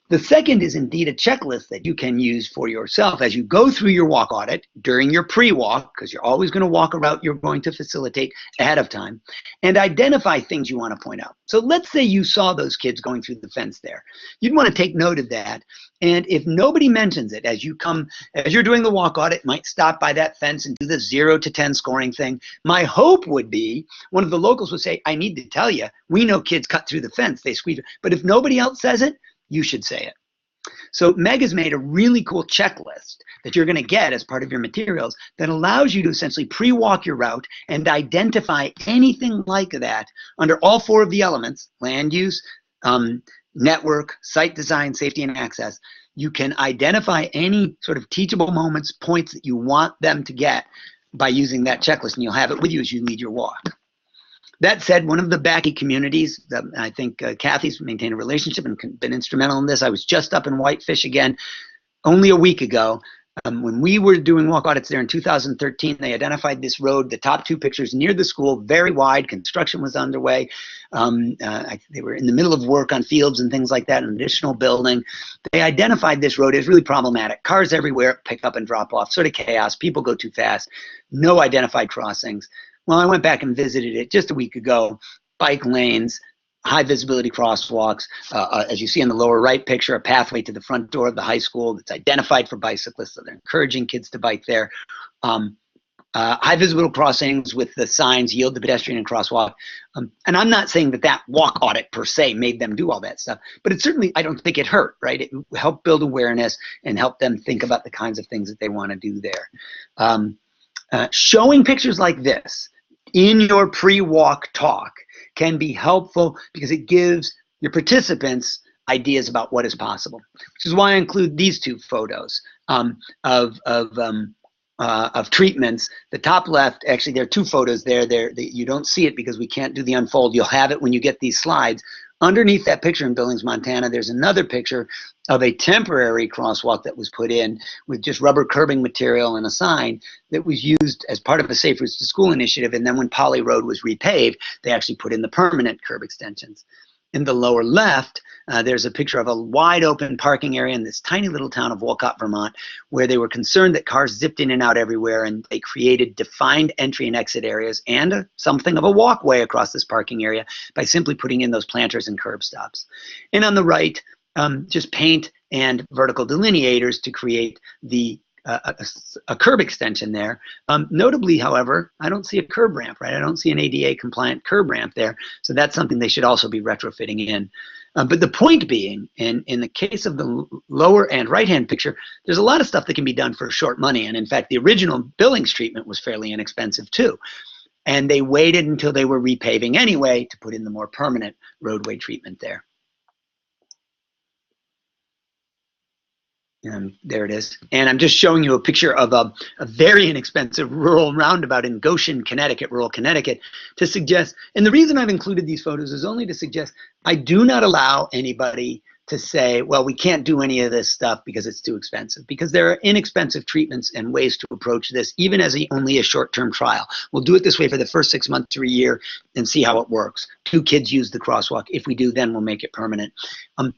The second is indeed a checklist that you can use for yourself as you go through your walk audit during your pre-walk, because you're always going to walk a route you're going to facilitate ahead of time, and identify things you want to point out. So let's say you saw those kids going through the fence there. You'd want to take note of that, and if nobody mentions it as you're doing the walk audit, might stop by that fence and do the 0 to 10 scoring thing. My hope would be one of the locals would say, I need to tell you, we know kids cut through the fence, they squeeze it. But if nobody else says it, you should say it. So Meg has made a really cool checklist that you're going to get as part of your materials that allows you to essentially pre-walk your route and identify anything like that under all 4 of the elements: land use, network, site design, safety, and access. You can identify any sort of teachable moments, points that you want them to get by using that checklist, and you'll have it with you as you lead your walk. That said, one of the Backy communities, I think Kathy's maintained a relationship and been instrumental in this. I was just up in Whitefish again only a week ago. When we were doing walk audits there in 2013, they identified this road, the top 2 pictures near the school, very wide. Construction was underway. They were in the middle of work on fields and things like that, an additional building. They identified this road as really problematic. Cars everywhere, pick up and drop off, sort of chaos. People go too fast. No identified crossings. Well, I went back and visited it just a week ago. Bike lanes, high visibility crosswalks. As you see in the lower right picture, a pathway to the front door of the high school that's identified for bicyclists, so they're encouraging kids to bike there. High visible crossings with the signs, yield to pedestrian and crosswalk. And I'm not saying that walk audit per se made them do all that stuff, but it certainly, I don't think it hurt, right? It helped build awareness and help them think about the kinds of things that they want to do there. Showing pictures like this in your pre-walk talk can be helpful because it gives your participants ideas about what is possible, which is why I include these 2 photos of treatments. The top left, actually, there are 2 photos there. You don't see it because we can't do the unfold. You'll have it when you get these slides. Underneath that picture in Billings, Montana, there's another picture of a temporary crosswalk that was put in with just rubber curbing material and a sign that was used as part of a Safe Routes to School initiative. And then when Poly Road was repaved, they actually put in the permanent curb extensions. In the lower left, there's a picture of a wide open parking area in this tiny little town of Wolcott, Vermont, where they were concerned that cars zipped in and out everywhere, and they created defined entry and exit areas and something of a walkway across this parking area by simply putting in those planters and curb stops. And on the right, just paint and vertical delineators to create a curb extension there. Notably, however, I don't see a curb ramp, right? I don't see an ADA compliant curb ramp there. So that's something they should also be retrofitting in. But the point being, in the case of the lower and right-hand picture, there's a lot of stuff that can be done for short money. And in fact, the original Billings treatment was fairly inexpensive too. And they waited until they were repaving anyway to put in the more permanent roadway treatment there. There it is. And I'm just showing you a picture of a very inexpensive rural roundabout in Goshen, Connecticut, rural Connecticut, to suggest, and the reason I've included these photos is only to suggest I do not allow anybody to say, well, we can't do any of this stuff because it's too expensive, because there are inexpensive treatments and ways to approach this, even as only a short-term trial. We'll do it this way for the first 6 months or a year and see how it works. 2 kids use the crosswalk. If we do, then we'll make it permanent.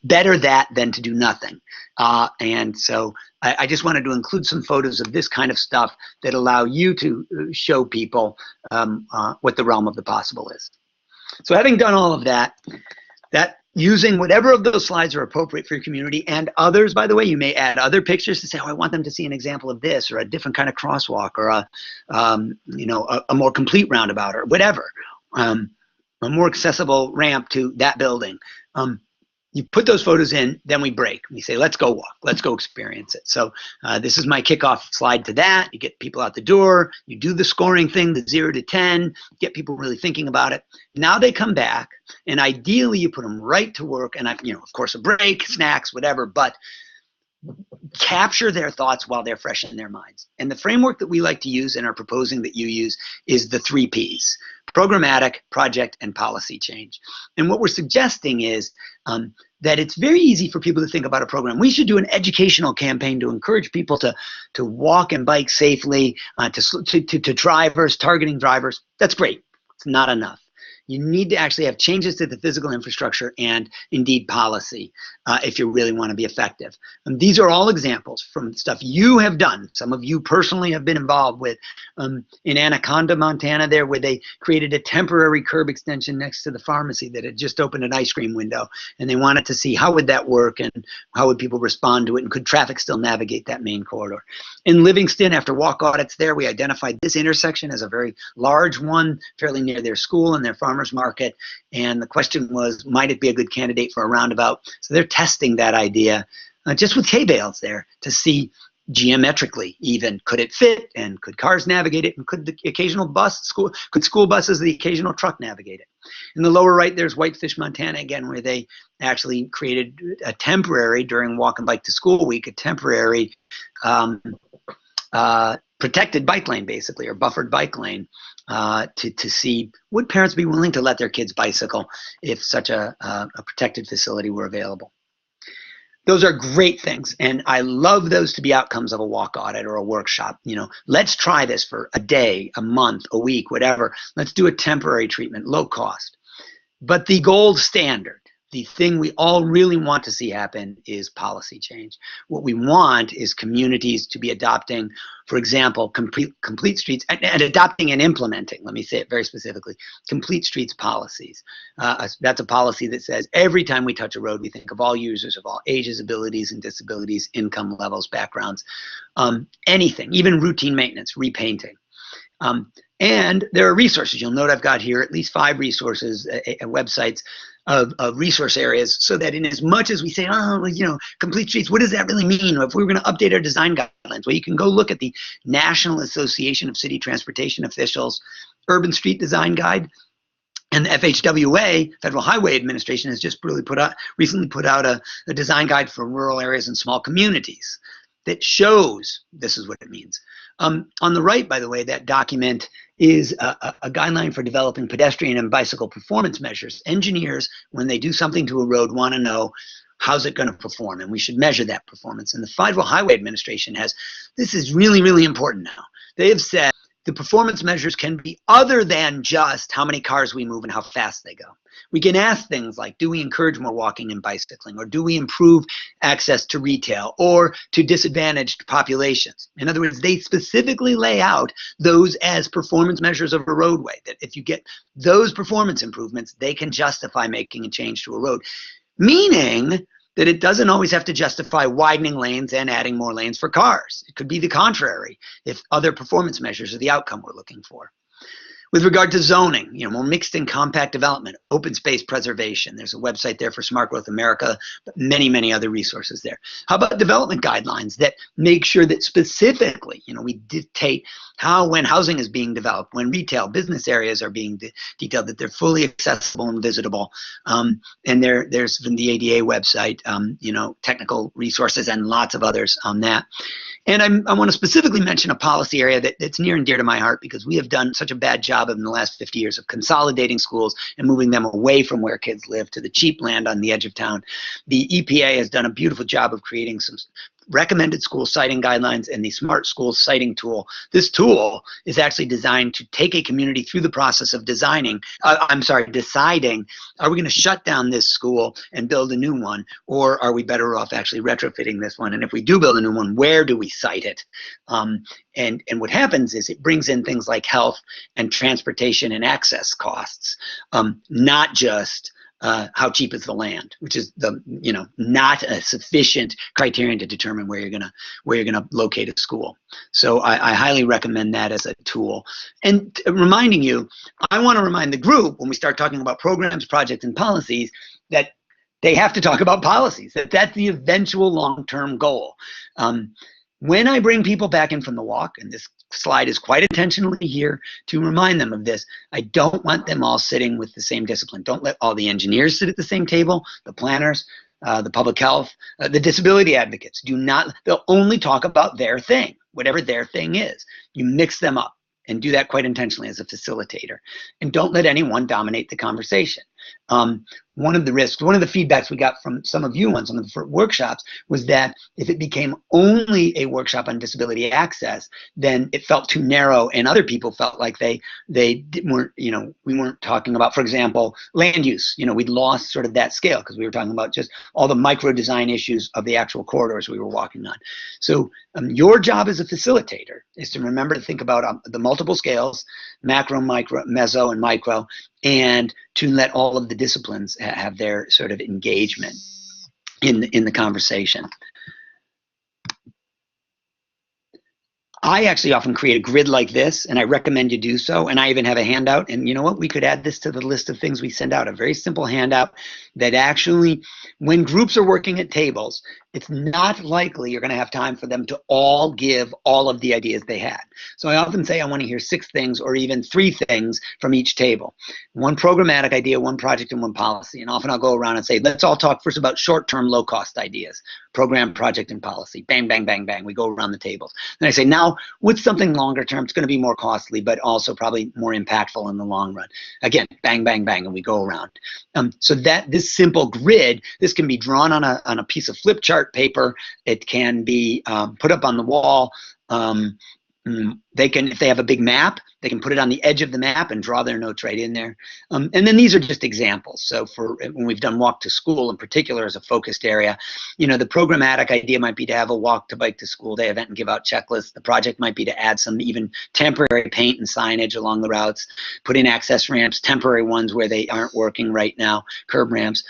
Better that than to do nothing. And so I just wanted to include some photos of this kind of stuff that allow you to show people what the realm of the possible is. So having done all of that, using whatever of those slides are appropriate for your community, and others, by the way, you may add other pictures to say, oh, I want them to see an example of this, or a different kind of crosswalk, or a more complete roundabout, or whatever, a more accessible ramp to that building. You put those photos in, then we break. We say, let's go walk, let's go experience it. So this is my kickoff slide to that. You get people out the door, you do the scoring thing, the 0 to 10, get people really thinking about it. Now they come back, and ideally you put them right to work, and of course a break, snacks, whatever, but capture their thoughts while they're fresh in their minds. And the framework that we like to use and are proposing that you use is the 3 Ps: programmatic, project, and policy change. And what we're suggesting is that it's very easy for people to think about a program. We should do an educational campaign to encourage people to walk and bike safely, to drivers, targeting drivers. That's great. It's not enough. You need to actually have changes to the physical infrastructure and indeed policy if you really want to be effective. And these are all examples from stuff you have done. Some of you personally have been involved with in Anaconda, Montana, there, where they created a temporary curb extension next to the pharmacy that had just opened an ice cream window, and they wanted to see how would that work and how would people respond to it, and could traffic still navigate that main corridor. In Livingston, after walk audits there, we identified this intersection as a very large one, fairly near their school and their farmers market, and the question was, might it be a good candidate for a roundabout? So they're testing that idea just with K-bales there to see geometrically even, could it fit, and could cars navigate it, and could the occasional could school buses, the occasional truck navigate it. In the lower right, there's Whitefish, Montana, again, where they actually created a temporary, during Walk and Bike to School Week, a temporary protected bike lane, basically, or buffered bike lane, to see, would parents be willing to let their kids bicycle if such a protected facility were available. Those are great things, and I love those to be outcomes of a walk audit or a workshop. Let's try this for a day, a month, a week, whatever. Let's do a temporary treatment, low cost. But the gold standard, the thing we all really want to see happen, is policy change. What we want is communities to be adopting, for example, complete streets, and adopting and implementing, let me say it very specifically, complete streets policies. That's a policy that says every time we touch a road, we think of all users of all ages, abilities, and disabilities, income levels, backgrounds, anything, even routine maintenance, repainting. And there are resources. You'll note I've got here at least 5 resources, websites of resource areas, so that in as much as we say, oh, well, complete streets, what does that really mean? If we were going to update our design guidelines, well, you can go look at the National Association of City Transportation Officials Urban Street Design Guide, and the FHWA, Federal Highway Administration, has just recently put out a design guide for rural areas and small communities that shows this is what it means. On the right, by the way, that document is a guideline for developing pedestrian and bicycle performance measures. Engineers, when they do something to a road, want to know, how's it going to perform, and we should measure that performance. And the Federal Highway Administration this is really, really important now. They have said the performance measures can be other than just how many cars we move and how fast they go. We can ask things like, do we encourage more walking and bicycling, or do we improve access to retail or to disadvantaged populations? In other words, they specifically lay out those as performance measures of a roadway, that if you get those performance improvements, they can justify making a change to a road, meaning that it doesn't always have to justify widening lanes and adding more lanes for cars. It could be the contrary if other performance measures are the outcome we're looking for. With regard to zoning, more mixed and compact development, open space preservation. There's a website there for Smart Growth America, but many, many other resources there. How about development guidelines that make sure that specifically, we dictate how, when housing is being developed, when retail business areas are being detailed, that they're fully accessible and visitable. And there's from the ADA website, technical resources and lots of others on that. And I want to specifically mention a policy area that's near and dear to my heart, because we have done such a bad job in the last 50 years of consolidating schools and moving them away from where kids live to the cheap land on the edge of town. The EPA has done a beautiful job of creating some recommended school siting guidelines and the Smart School Siting Tool. This tool is actually designed to take a community through the process of deciding, are we going to shut down this school and build a new one, or are we better off actually retrofitting this one? And if we do build a new one, where do we site it? And what happens is it brings in things like health and transportation and access costs, not just how cheap is the land, which is not a sufficient criterion to determine where you're gonna locate a school. So I highly recommend that as a tool. And reminding you, I want to remind the group when we start talking about programs, projects, and policies that they have to talk about policies. That's the eventual long-term goal. When I bring people back in from the walk, and this slide is quite intentionally here to remind them of this, I don't want them all sitting with the same discipline. Don't let all the engineers sit at the same table, the planners, the public health, the disability advocates. They'll only talk about their thing, whatever their thing is. You mix them up and do that quite intentionally as a facilitator. And don't let anyone dominate the conversation. One of the feedbacks we got from some of you on some of the workshops was that if it became only a workshop on disability access, then it felt too narrow, and other people felt like we weren't talking about, for example, land use. We'd lost sort of that scale because we were talking about just all the micro design issues of the actual corridors we were walking on. So your job as a facilitator is to remember to think about the multiple scales, macro, micro, meso, and micro, and to let all of the disciplines have their sort of engagement in the conversation. I actually often create a grid like this, and I recommend you do so. And I even have a handout. And you know what? We could add this to the list of things we send out, a very simple handout that actually, when groups are working at tables, it's not likely you're going to have time for them to all give all of the ideas they had. So I often say I want to hear 6 things or even 3 things from each table. 1 programmatic idea, 1 project, and 1 policy. And often I'll go around and say, let's all talk first about short-term, low-cost ideas. Program, project, and policy. Bang, bang, bang, bang. We go around the tables. Then I say, now, what's something longer term? It's going to be more costly, but also probably more impactful in the long run. Again, bang, bang, bang, and we go around. So that this simple grid, this can be drawn on a piece of flip chart paper. It can be put up on the wall. They can, if they have a big map, they can put it on the edge of the map and draw their notes right in there. And then these are just examples. So for when we've done walk to school in particular as a focused area, the programmatic idea might be to have a walk to bike to school day event and give out checklists. The project might be to add some even temporary paint and signage along the routes, put in access ramps, temporary ones where they aren't working right now, curb ramps,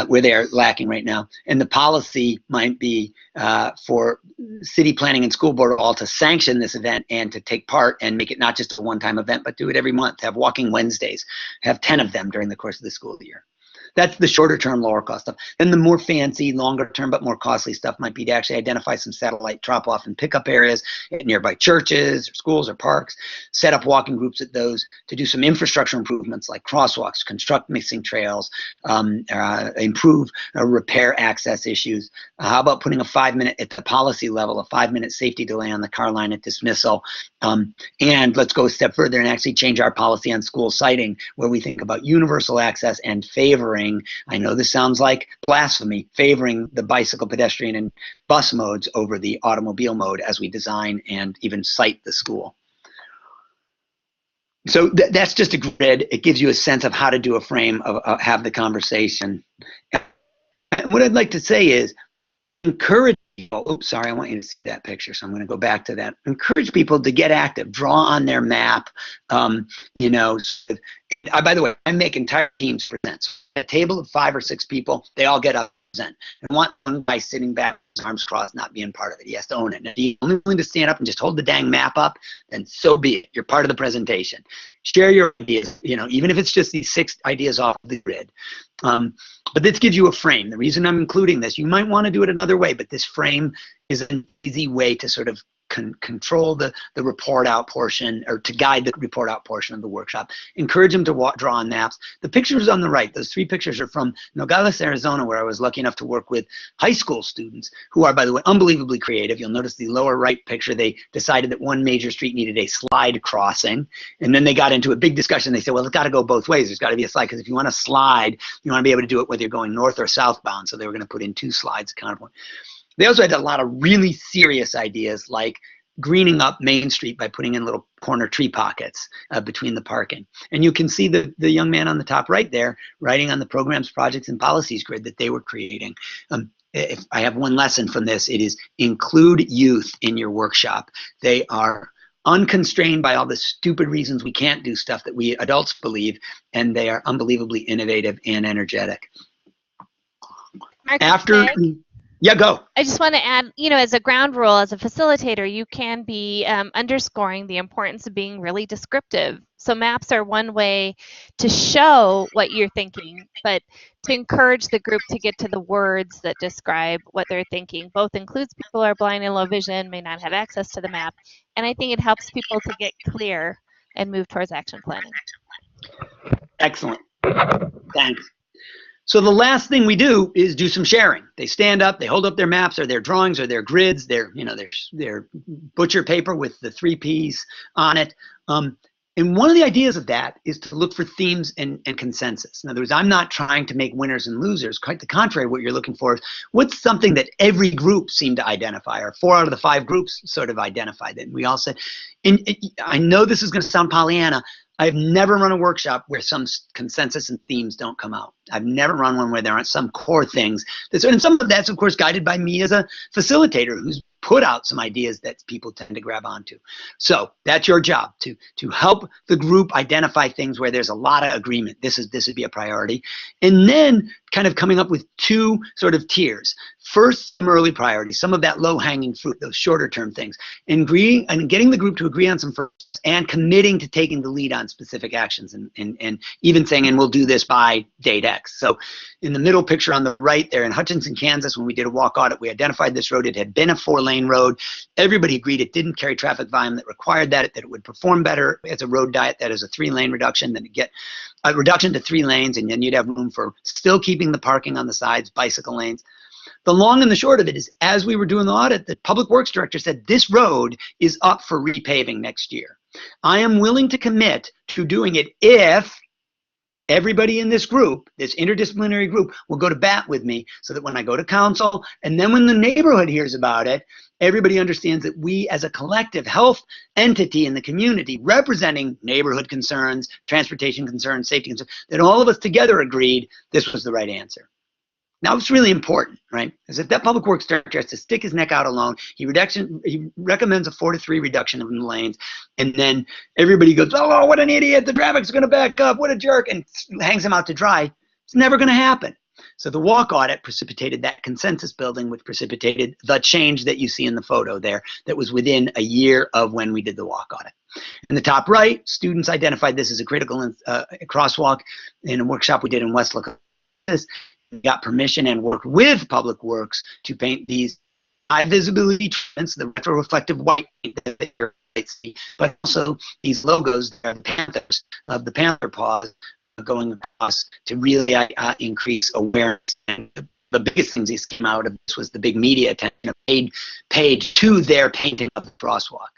where they are lacking right now. And the policy might be for city planning and school board all to sanction this event and to take part and make it not just a one-time event, but do it every month. Have walking Wednesdays, have 10 of them during the course of the school year. That's the shorter term, lower cost stuff. Then the more fancy, longer term, but more costly stuff might be to actually identify some satellite drop off and pickup areas at nearby churches or schools or parks, set up walking groups at those, to do some infrastructure improvements like crosswalks, construct missing trails, improve or repair access issues. How about putting a 5-minute at the policy level, a 5-minute safety delay on the car line at dismissal? And let's go a step further and actually change our policy on school siting, where we think about universal access and favoring, I know this sounds like blasphemy, favoring the bicycle, pedestrian, and bus modes over the automobile mode as we design and even site the school. So that's just a grid. It gives you a sense of how to do a frame, of have the conversation. What I'd like to say is encourage people, oops, sorry, I want you to see that picture, so I'm going to go back to that. Encourage people to get active, draw on their map. By the way, I make entire teams present. A table of 5 or 6 people, they all get up represent. I want one guy sitting back, his arms crossed, not being part of it. He has to own it. And if he's only willing to stand up and just hold the dang map up, then so be it. You're part of the presentation. Share your ideas, even if it's just these 6 ideas off the grid. But this gives you a frame. The reason I'm including this, you might want to do it another way, but this frame is an easy way to sort of control the report out portion, or to guide the report out portion of the workshop. Encourage them to draw on maps. The pictures on the right, those 3 pictures are from Nogales, Arizona, where I was lucky enough to work with high school students who are, by the way, unbelievably creative. You'll notice the lower right picture, they decided that one major street needed a slide crossing, and then they got into a big discussion. They said, well, it's got to go both ways. There's got to be a slide, because if you want to slide, you want to be able to do it whether you're going north or southbound. So they were going to put in 2 slides counterpoint. They also had a lot of really serious ideas, like greening up Main Street by putting in little corner tree pockets between the parking. And you can see the young man on the top right there writing on the programs, projects, and policies grid that they were creating. If I have one lesson from this, it is include youth in your workshop. They are unconstrained by all the stupid reasons we can't do stuff that we adults believe, and they are unbelievably innovative and energetic. After... Yeah, go. I just want to add, as a ground rule, as a facilitator, you can be underscoring the importance of being really descriptive. So maps are one way to show what you're thinking, but to encourage the group to get to the words that describe what they're thinking. Both includes people who are blind and low vision, may not have access to the map, and I think it helps people to get clear and move towards action planning. Excellent. Thanks. So the last thing we do is do some sharing. They stand up, they hold up their maps or their drawings or their grids, their butcher paper with the 3 Ps on it. And one of the ideas of that is to look for themes and consensus. In other words, I'm not trying to make winners and losers. Quite the contrary, what you're looking for is what's something that every group seemed to identify, or 4 out of the 5 groups sort of identified it. And we all said, and I know this is going to sound Pollyanna, I've never run a workshop where some consensus and themes don't come out. I've never run one where there aren't some core things. And some of that's, of course, guided by me as a facilitator who's put out some ideas that people tend to grab onto. So that's your job, to help the group identify things where there's a lot of agreement. This would be a priority. And then kind of coming up with 2 sort of tiers. First, some early priorities, some of that low-hanging fruit, those shorter-term things, and getting the group to agree on some first, and committing to taking the lead on specific actions, and even saying, and we'll do this by date X. So in the middle picture on the right there in Hutchinson, Kansas, when we did a walk audit, we identified this road. It had been a 4-lane road. Everybody agreed it didn't carry traffic volume that required that it would perform better as a road diet that is a 3-lane reduction, then to get a reduction to 3 lanes, and then you'd have room for still keeping the parking on the sides, bicycle lanes. The long and the short of it is, as we were doing the audit, the public works director said, this road is up for repaving next year. I am willing to commit to doing it if everybody in this group, this interdisciplinary group, will go to bat with me, so that when I go to council, and then when the neighborhood hears about it, everybody understands that we as a collective health entity in the community, representing neighborhood concerns, transportation concerns, safety concerns, that all of us together agreed this was the right answer. Now, it's really important, right? Because if that public works director has to stick his neck out alone, he recommends a 4-to-3 reduction in the lanes, and then everybody goes, oh, what an idiot, the traffic's going to back up, what a jerk, and hangs him out to dry. It's never going to happen. So the walk audit precipitated that consensus building, which precipitated the change that you see in the photo there, that was within a year of when we did the walk audit. In the top right, students identified this as a critical crosswalk in a workshop we did in West Lookout. Got permission and worked with Public Works to paint these high visibility trends, the retroreflective white that you're see, but also these logos, the panthers of the panther paws going across to really increase awareness. And the biggest things that came out of this was the big media attention paid to their painting of the crosswalk.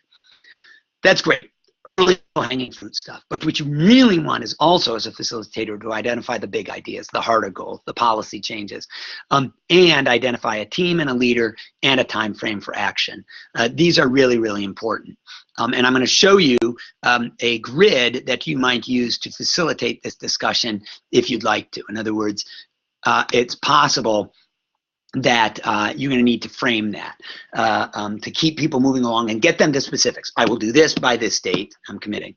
That's great. Early hanging fruit stuff. But what you really want is also, as a facilitator, to identify the big ideas, the harder goals, the policy changes, and identify a team and a leader and a time frame for action. These are really, really important. And I'm going to show you a grid that you might use to facilitate this discussion if you'd like to. In other words, it's possible that you're going to need to frame that to keep people moving along and get them to specifics. I will do this by this date. I'm committing.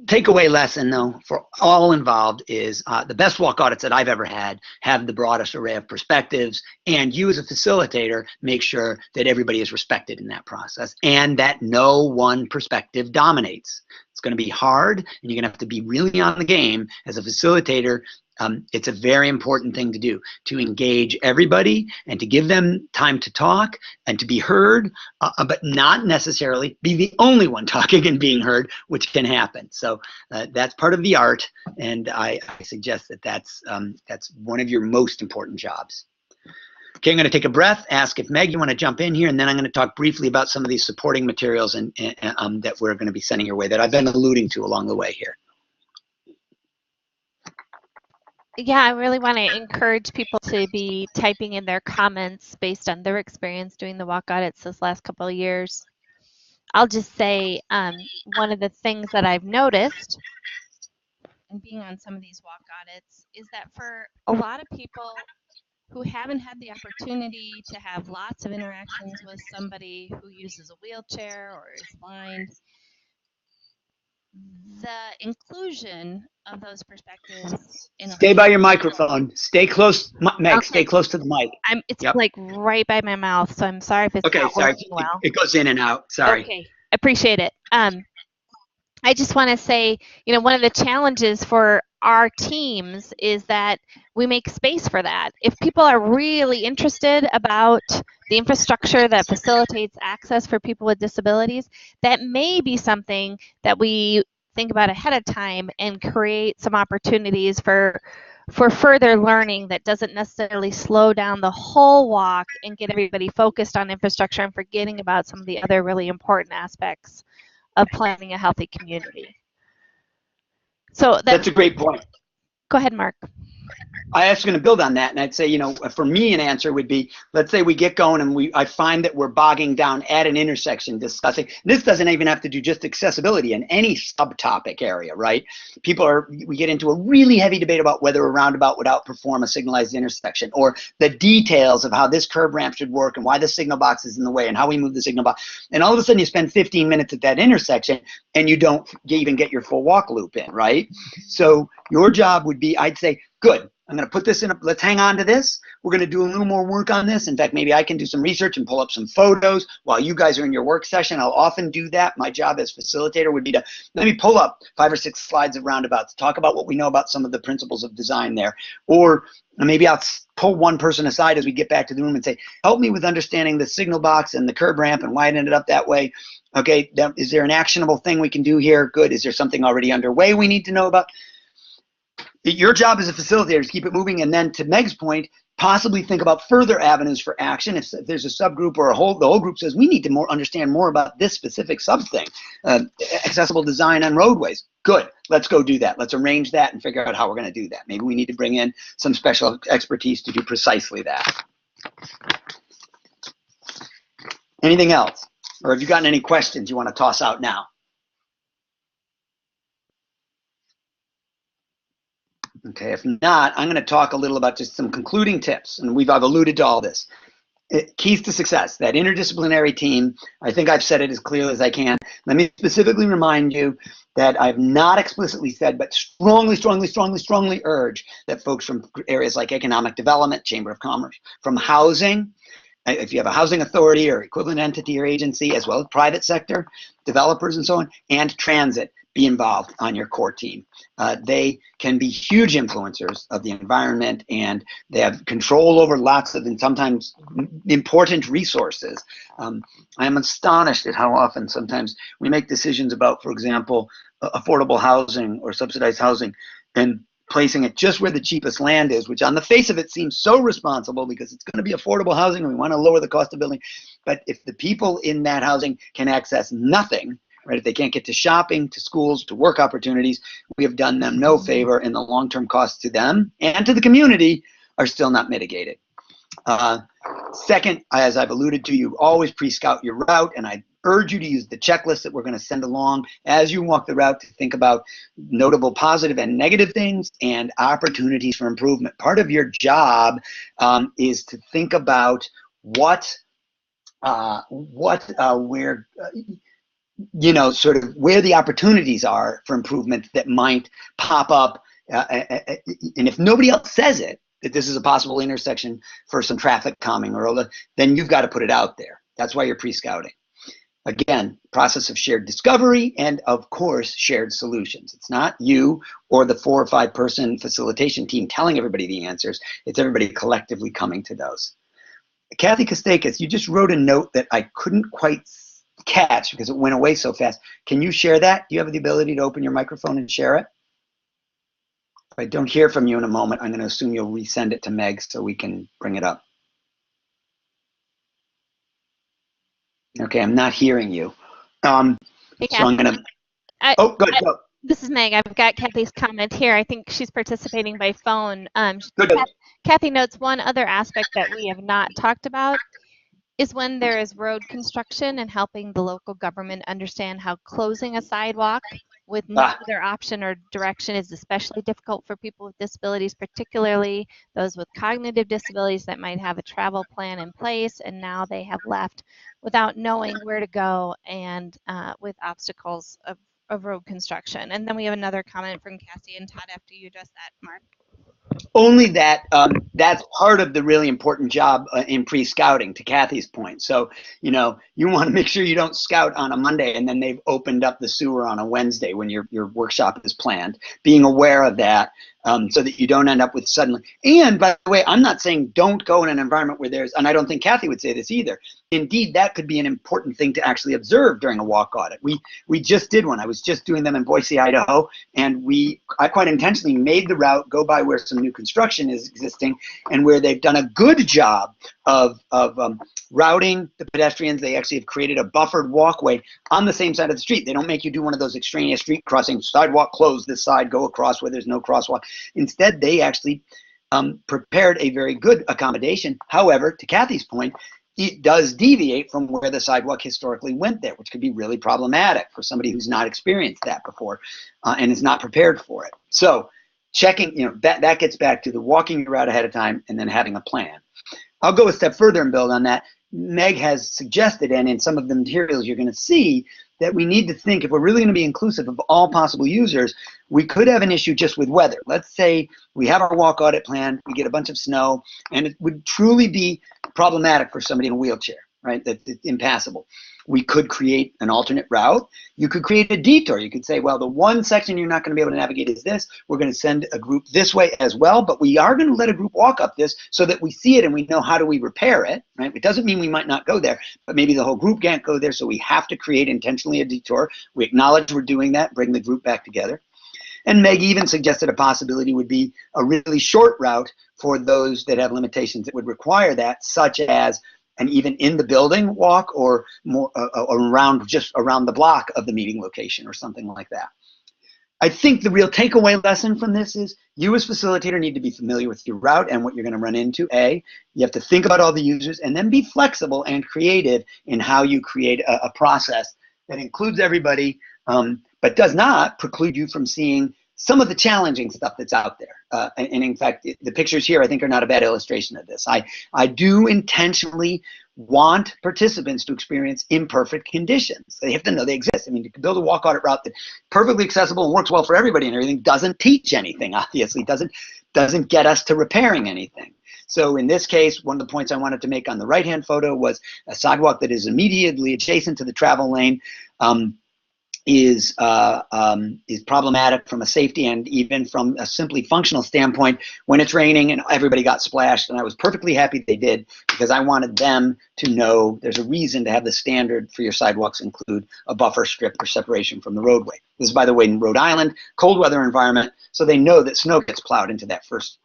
takeaway lesson, though, for all involved is the best walk audits that I've ever had have the broadest array of perspectives, and you as a facilitator make sure that everybody is respected in that process and that no one perspective dominates. It's going to be hard, and you're going to have to be really on the game as a facilitator. It's a very important thing to do, to engage everybody and to give them time to talk and to be heard, but not necessarily be the only one talking and being heard, which can happen. So that's part of the art, and I suggest that that's one of your most important jobs. Okay, I'm going to take a breath, ask if Meg, you want to jump in here, and then I'm going to talk briefly about some of these supporting materials and that we're going to be sending your way that I've been alluding to along the way here. Yeah, I really want to encourage people to be typing in their comments based on their experience doing the walk audits this last couple of years. I'll just say one of the things that I've noticed in being on some of these walk audits is that for a lot of people who haven't had the opportunity to have lots of interactions with somebody who uses a wheelchair or is blind, the inclusion of those perspectives in a Stay by your formal. microphone. Stay close, Meg. Stay Okay, close to the mic. it's Yep. like right by my mouth, so I'm sorry if it's Okay, not sorry. working well. It goes in and out. Sorry. Okay, appreciate it. I just want to say, one of the challenges for our teams is that we make space for that. If people are really interested about the infrastructure that facilitates access for people with disabilities, that may be something that we think about ahead of time and create some opportunities for further learning that doesn't necessarily slow down the whole walk and get everybody focused on infrastructure and forgetting about some of the other really important aspects of planning a healthy community. So That's a great point. Go ahead, Mark. I was going to build on that, and I'd say, for me, an answer would be, let's say we get going and I find that we're bogging down at an intersection discussing. This doesn't even have to do just accessibility in any subtopic area, right? We get into a really heavy debate about whether a roundabout would outperform a signalized intersection, or the details of how this curb ramp should work and why the signal box is in the way and how we move the signal box. And all of a sudden you spend 15 minutes at that intersection and you don't even get your full walk loop in, right? So your job would be, I'd say, good. I'm going to put this in, let's hang on to this. We're going to do a little more work on this. In fact, maybe I can do some research and pull up some photos while you guys are in your work session. I'll often do that. My job as facilitator would be to, let me pull up 5 or 6 slides of roundabouts, talk about what we know about some of the principles of design there. Or maybe I'll pull one person aside as we get back to the room and say, help me with understanding the signal box and the curb ramp and why it ended up that way. Okay, is there an actionable thing we can do here? Good. Is there something already underway we need to know about? Your job as a facilitator is to keep it moving, and then to Meg's point, possibly think about further avenues for action. If there's a subgroup or the whole group says we need to understand more about this specific thing, accessible design on roadways. Good, let's go do that. Let's arrange that and figure out how we're going to do that. Maybe we need to bring in some special expertise to do precisely that. Anything else? Or have you gotten any questions you want to toss out now? Okay, if not, I'm going to talk a little about just some concluding tips, and I've alluded to all this. Keys to success, that interdisciplinary team. I think I've said it as clearly as I can. Let me specifically remind you that I've not explicitly said, but strongly urge that folks from areas like economic development, chamber of commerce, from housing, if you have a housing authority or equivalent entity or agency, as well as private sector, developers and so on, and transit, be involved on your core team. They can be huge influencers of the environment, and they have control over lots of and sometimes important resources. I am astonished at how often sometimes we make decisions about, for example, affordable housing or subsidized housing, and placing it just where the cheapest land is, which on the face of it seems so responsible because it's going to be affordable housing and we want to lower the cost of building. But if the people in that housing can access nothing, right, if they can't get to shopping, to schools, to work opportunities, we have done them no favor, and the long-term costs to them and to the community are still not mitigated. Second, as I've alluded to, you always pre-scout your route, and I urge you to use the checklist that we're going to send along as you walk the route to think about notable positive and negative things and opportunities for improvement. Part of your job is to think about sort of where the opportunities are for improvement that might pop up. And if nobody else says it, that this is a possible intersection for some traffic calming, then you've got to put it out there. That's why you're pre-scouting. Again, process of shared discovery and, of course, shared solutions. It's not you or the 4 or 5 person facilitation team telling everybody the answers. It's everybody collectively coming to those. Kathy Kostakis, you just wrote a note that I couldn't quite catch because it went away so fast. Can you share that? Do you have the ability to open your microphone and share it? If I don't hear from you in a moment, I'm going to assume you'll resend it to Meg so we can bring it up. Okay, I'm not hearing you. Hey, so I'm going to, good. Go. This is Meg. I've got Kathy's comment here. I think she's participating by phone. Good. Kathy notes one other aspect that we have not talked about is when there is road construction and helping the local government understand how closing a sidewalk with no other option or direction is especially difficult for people with disabilities, particularly those with cognitive disabilities that might have a travel plan in place and now they have left without knowing where to go and with obstacles of road construction. And then we have another comment from Cassie and Todd after you address that, Mark. Only that that's part of the really important job in pre-scouting, to Kathy's point. So, you want to make sure you don't scout on a Monday and then they've opened up the sewer on a Wednesday when your workshop is planned. Being aware of that so that you don't end up with suddenly. And by the way, I'm not saying don't go in an environment where there's, and I don't think Kathy would say this either. Indeed, that could be an important thing to actually observe during a walk audit. We just did one. I was just doing them in Boise, Idaho, and I quite intentionally made the route go by where some new construction is existing and where they've done a good job of routing the pedestrians. They actually have created a buffered walkway on the same side of the street. They don't make you do one of those extraneous street crossings, sidewalk closed this side, go across where there's no crosswalk. Instead, they actually prepared a very good accommodation. However, to Kathy's point, it does deviate from where the sidewalk historically went there, which could be really problematic for somebody who's not experienced that before and is not prepared for it. So checking, that gets back to the walking your route ahead of time and then having a plan. I'll go a step further and build on that. Meg has suggested, and in some of the materials you're going to see, that we need to think, if we're really going to be inclusive of all possible users, we could have an issue just with weather. Let's say we have our walk audit plan, we get a bunch of snow, and it would truly be problematic for somebody in a wheelchair, right? That's impassable. We could create an alternate route. You could create a detour. You could say, well, the one section you're not going to be able to navigate is this. We're going to send a group this way as well, but we are going to let a group walk up this so that we see it and we know how do we repair it, right? It doesn't mean we might not go there, but maybe the whole group can't go there, so we have to create intentionally a detour. We acknowledge we're doing that, bring the group back together. And Meg even suggested a possibility would be a really short route for those that have limitations that would require that, such as an even in the building walk or more just around the block of the meeting location or something like that. I think the real takeaway lesson from this is you as facilitator need to be familiar with your route and what you're going to run into. You have to think about all the users and then be flexible and creative in how you create a process that includes everybody, but does not preclude you from seeing some of the challenging stuff that's out there. And in fact, the pictures here I think are not a bad illustration of this. I do intentionally want participants to experience imperfect conditions. They have to know they exist. I mean, you can build a walk audit route that's perfectly accessible and works well for everybody and everything, doesn't teach anything, obviously, doesn't get us to repairing anything. So in this case, one of the points I wanted to make on the right-hand photo was a sidewalk that is immediately adjacent to the travel lane. Is problematic from a safety and even from a simply functional standpoint when it's raining and everybody got splashed, and I was perfectly happy they did because I wanted them to know there's a reason to have the standard for your sidewalks include a buffer strip or separation from the roadway. This is, by the way, in Rhode Island, cold weather environment, so they know that snow gets plowed into that first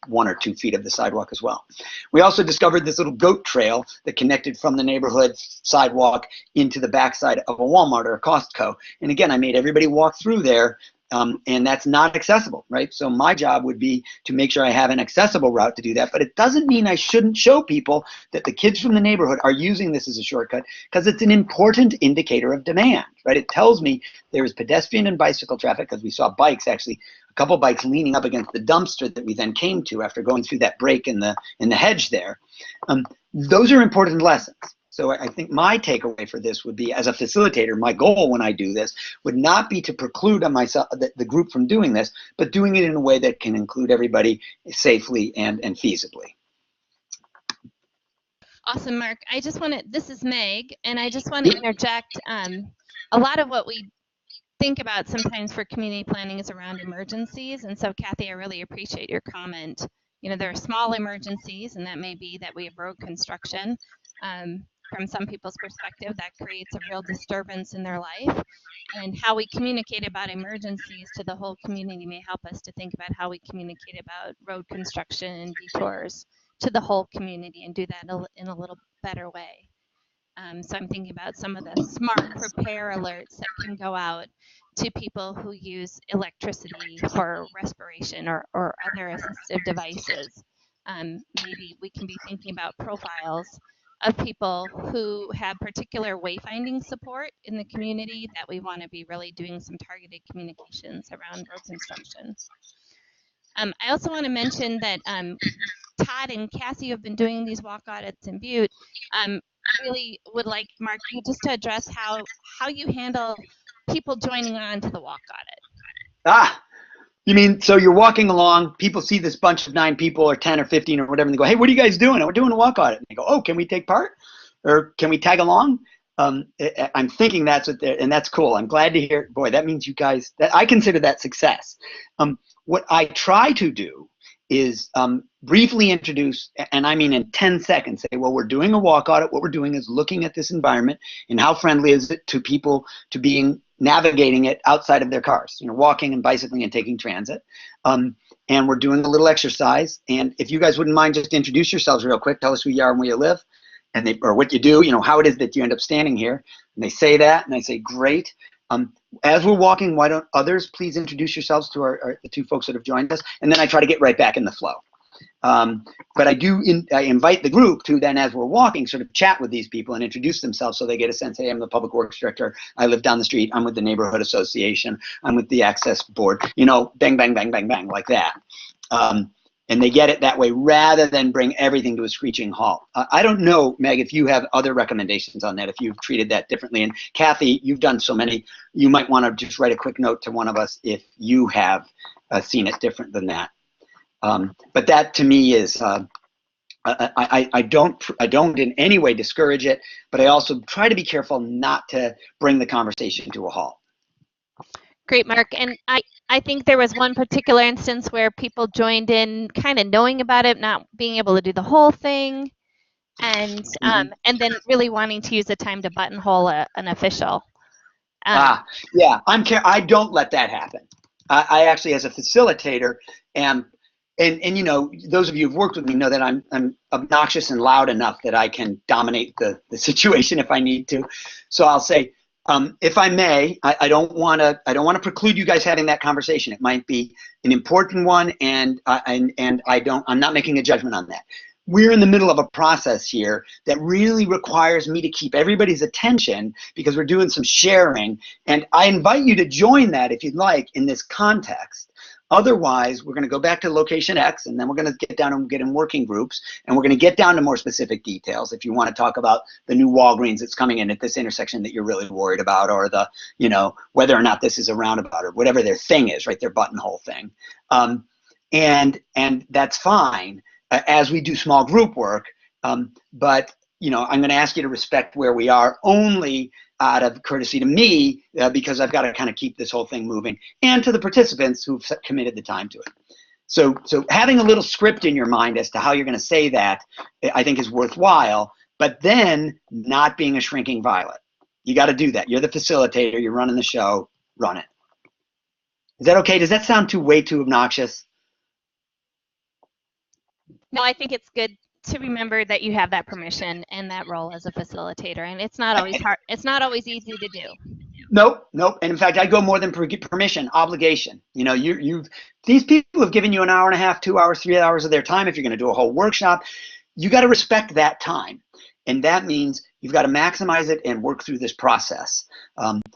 1 or 2 feet of the sidewalk as well. We also discovered this little goat trail that connected from the neighborhood sidewalk into the backside of a Walmart or a Costco. And again, I made everybody walk through there, and that's not accessible, right? So my job would be to make sure I have an accessible route to do that, but it doesn't mean I shouldn't show people that the kids from the neighborhood are using this as a shortcut because it's an important indicator of demand, right? It tells me there is pedestrian and bicycle traffic because we saw bikes, actually a couple bikes leaning up against the dumpster that we then came to after going through that break in the hedge there. Those are important lessons. So I think my takeaway for this would be, as a facilitator, my goal when I do this would not be to preclude on myself the group from doing this, but doing it in a way that can include everybody safely and feasibly. Awesome, Mark. This is Meg, and I just want to interject. A lot of what we think about sometimes for community planning is around emergencies. And so, Kathy, I really appreciate your comment. You know, there are small emergencies, and that may be that we have road construction. From some people's perspective, that creates a real disturbance in their life. And how we communicate about emergencies to the whole community may help us to think about how we communicate about road construction and detours to the whole community and do that in a little better way. So I'm thinking about some of the smart prepare alerts that can go out to people who use electricity for respiration or other assistive devices. Maybe we can be thinking about profiles of people who have particular wayfinding support in the community that we want to be really doing some targeted communications around road construction. I also want to mention that Todd and Cassie have been doing these walk audits in Butte. Really would like, Mark, you just to address how you handle people joining on to the walk audit. You mean, so you're walking along, people see this bunch of 9 people or 10 or 15 or whatever, and they go, hey, what are you guys doing? And we're doing a walk audit. And they go, oh, can we take part? Or can we tag along? I'm thinking that's what they're, and that's cool. I'm glad to hear, boy, that means you guys, I consider that success. What I try to do is briefly introduce, and I mean in 10 seconds, say, well, we're doing a walk audit. What we're doing is looking at this environment and how friendly is it to people to being navigating it outside of their cars, you know, walking and bicycling and taking transit. And we're doing a little exercise. And if you guys wouldn't mind, just introduce yourselves real quick. Tell us who you are and where you live, and or what you do, you know, how it is that you end up standing here. And they say that, and I say, great. As we're walking, why don't others please introduce yourselves to the 2 folks that have joined us, and then I try to get right back in the flow. But I invite the group to then, as we're walking, sort of chat with these people and introduce themselves so they get a sense, hey, I'm the public works director, I live down the street, I'm with the neighborhood association, I'm with the access board, you know, bang, bang, bang, bang, bang, like that. And they get it that way rather than bring everything to a screeching halt. I don't know, Meg, if you have other recommendations on that, if you've treated that differently. And Kathy, you've done so many, you might want to just write a quick note to one of us if you have seen it different than that. But that to me is, I don't in any way discourage it, but I also try to be careful not to bring the conversation to a halt. Great, Mark. And I think there was one particular instance where people joined in kind of knowing about it, not being able to do the whole thing, and then really wanting to use the time to buttonhole an official. Yeah, I don't let that happen. I actually, as a facilitator, am, and you know, those of you who've worked with me know that I'm obnoxious and loud enough that I can dominate the situation if I need to. So I'll say, if I may, I don't want to preclude you guys having that conversation. It might be an important one, and I'm not making a judgment on that. We're in the middle of a process here that really requires me to keep everybody's attention because we're doing some sharing, and I invite you to join that if you'd like in this context. Otherwise, we're going to go back to location X, and then we're going to get down and get in working groups, and we're going to get down to more specific details. If you want to talk about the new Walgreens that's coming in at this intersection that you're really worried about, or the, you know, whether or not this is a roundabout, or whatever their thing is, right, their buttonhole thing, and that's fine as we do small group work. But you know, I'm going to ask you to respect where we are only out of courtesy to me, because I've got to kind of keep this whole thing moving, and to the participants who've committed the time to it. So having a little script in your mind as to how you're going to say that, I think is worthwhile, but then not being a shrinking violet. You got to do that. You're the facilitator, you're running the show, run it. Is that okay? Does that sound way too obnoxious? No, I think it's good to remember that you have that permission and that role as a facilitator, and it's not always hard. It's not always easy to do. Nope. And in fact, I go more than permission, obligation. You know, these people have given you an hour and a half, 2 hours, 3 hours of their time. If you're going to do a whole workshop, you got to respect that time, and that means you've got to maximize it and work through this process.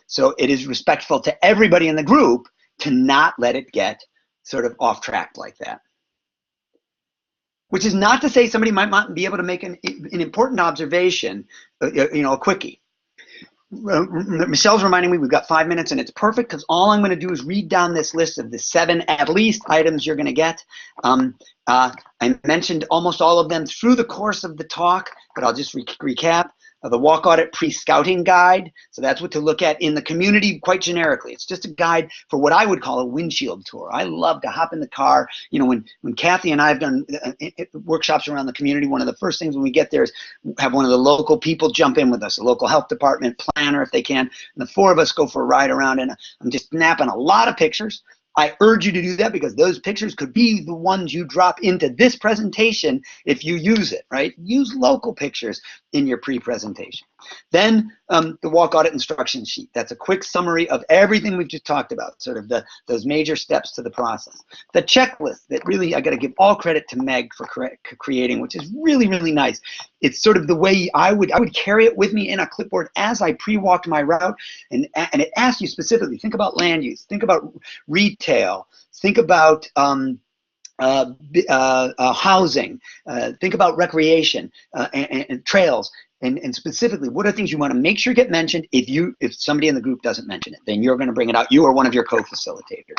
So it is respectful to everybody in the group to not let it get sort of off track like that. which is not to say somebody might not be able to make an important observation, a quickie. Michelle's reminding me we've got 5 minutes, and it's perfect because all I'm going to do is read down this list of the 7 at least items you're going to get. I mentioned almost all of them through the course of the talk, but I'll just recap. The Walk Audit Pre-Scouting Guide. So that's what to look at in the community quite generically. It's just a guide for what I would call a windshield tour. I love to hop in the car. When Kathy and I have done workshops around the community, one of the first things when we get there is have one of the local people jump in with us, a local health department planner if they can, and the 4 of us go for a ride around, and I'm just snapping a lot of pictures. I urge you to do that because those pictures could be the ones you drop into this presentation if you use it, right? Use local pictures in your pre-presentation. Then the Walk Audit instruction sheet. That's a quick summary of everything we've just talked about, sort of those major steps to the process. The checklist that really I got to give all credit to Meg for creating, which is really, really nice. It's sort of the way I would carry it with me in a clipboard as I pre-walked my route, and it asks you specifically, think about land use, think about retail, think about housing, think about recreation and trails, and specifically, what are things you want to make sure get mentioned? If somebody in the group doesn't mention it, then you're going to bring it out. You or one of your co-facilitators.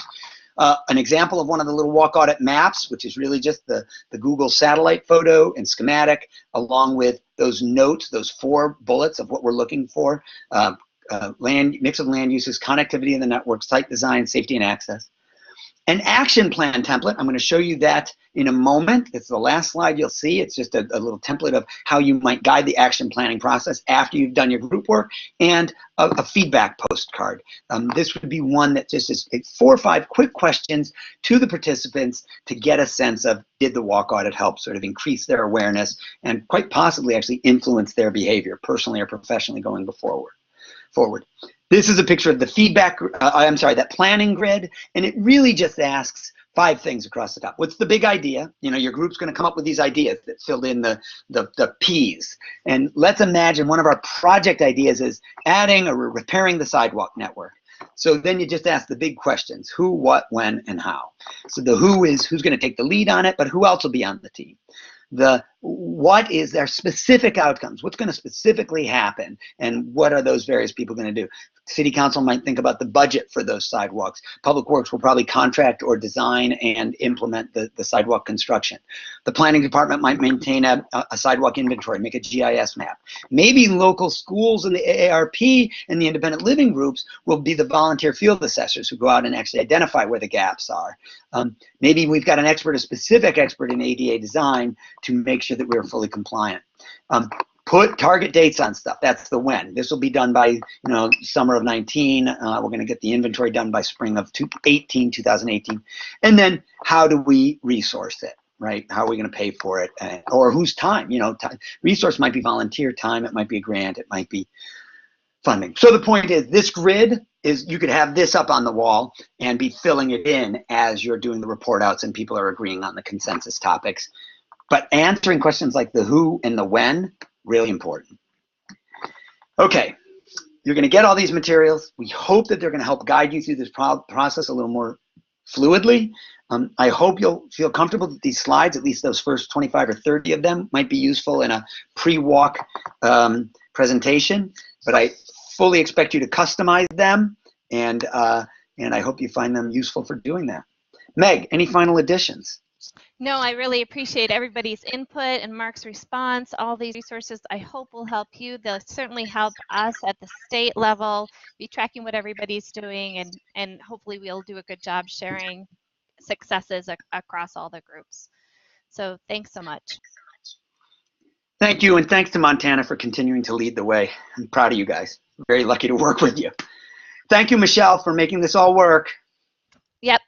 An example of one of the little Walk Audit maps, which is really just the Google satellite photo and schematic, along with those notes, those 4 bullets of what we're looking for. Mix of land uses, connectivity in the network, site design, safety and access. An action plan template. I'm going to show you that in a moment. It's the last slide you'll see. It's just a little template of how you might guide the action planning process after you've done your group work, and a feedback postcard. This would be one that just is 4 or 5 quick questions to the participants to get a sense of, did the walk audit help sort of increase their awareness and quite possibly actually influence their behavior personally or professionally going forward. This is a picture of the feedback, that planning grid, and it really just asks 5 things across the top. What's the big idea? Your group's going to come up with these ideas that filled in the P's. And let's imagine one of our project ideas is adding or repairing the sidewalk network. So then you just ask the big questions: who, what, when, and how. So the who is who's going to take the lead on it, but who else will be on the team? The what is their specific outcomes? What's going to specifically happen? And what are those various people going to do? City Council might think about the budget for those sidewalks. Public Works will probably contract or design and implement the sidewalk construction. The Planning Department might maintain a sidewalk inventory, make a GIS map. Maybe local schools and the AARP and the independent living groups will be the volunteer field assessors who go out and actually identify where the gaps are. Maybe we've got a specific expert in ADA design to make sure that we're fully compliant. Put target dates on stuff. That's the when. This will be done by summer of 19. We're going to get the inventory done by spring of 2018. And then how do we resource it, right? How are we going to pay for it? Or whose time? Resource might be volunteer time. It might be a grant. It might be funding. So the point is, this grid is, you could have this up on the wall and be filling it in as you're doing the report outs and people are agreeing on the consensus topics. But answering questions like the who and the when, really important. Okay, you're going to get all these materials. We hope that they're going to help guide you through this process a little more fluidly. I hope you'll feel comfortable that these slides, at least those first 25 or 30 of them, might be useful in a pre-walk presentation. But I fully expect you to customize them, and I hope you find them useful for doing that. Meg, any final additions? No, I really appreciate everybody's input and Mark's response. All these resources I hope will help you. They'll certainly help us at the state level be tracking what everybody's doing, and hopefully we'll do a good job sharing successes across all the groups. So thanks so much. Thank you, and thanks to Montana for continuing to lead the way. I'm proud of you guys. Very lucky to work with you. Thank you, Michelle, for making this all work. Yep.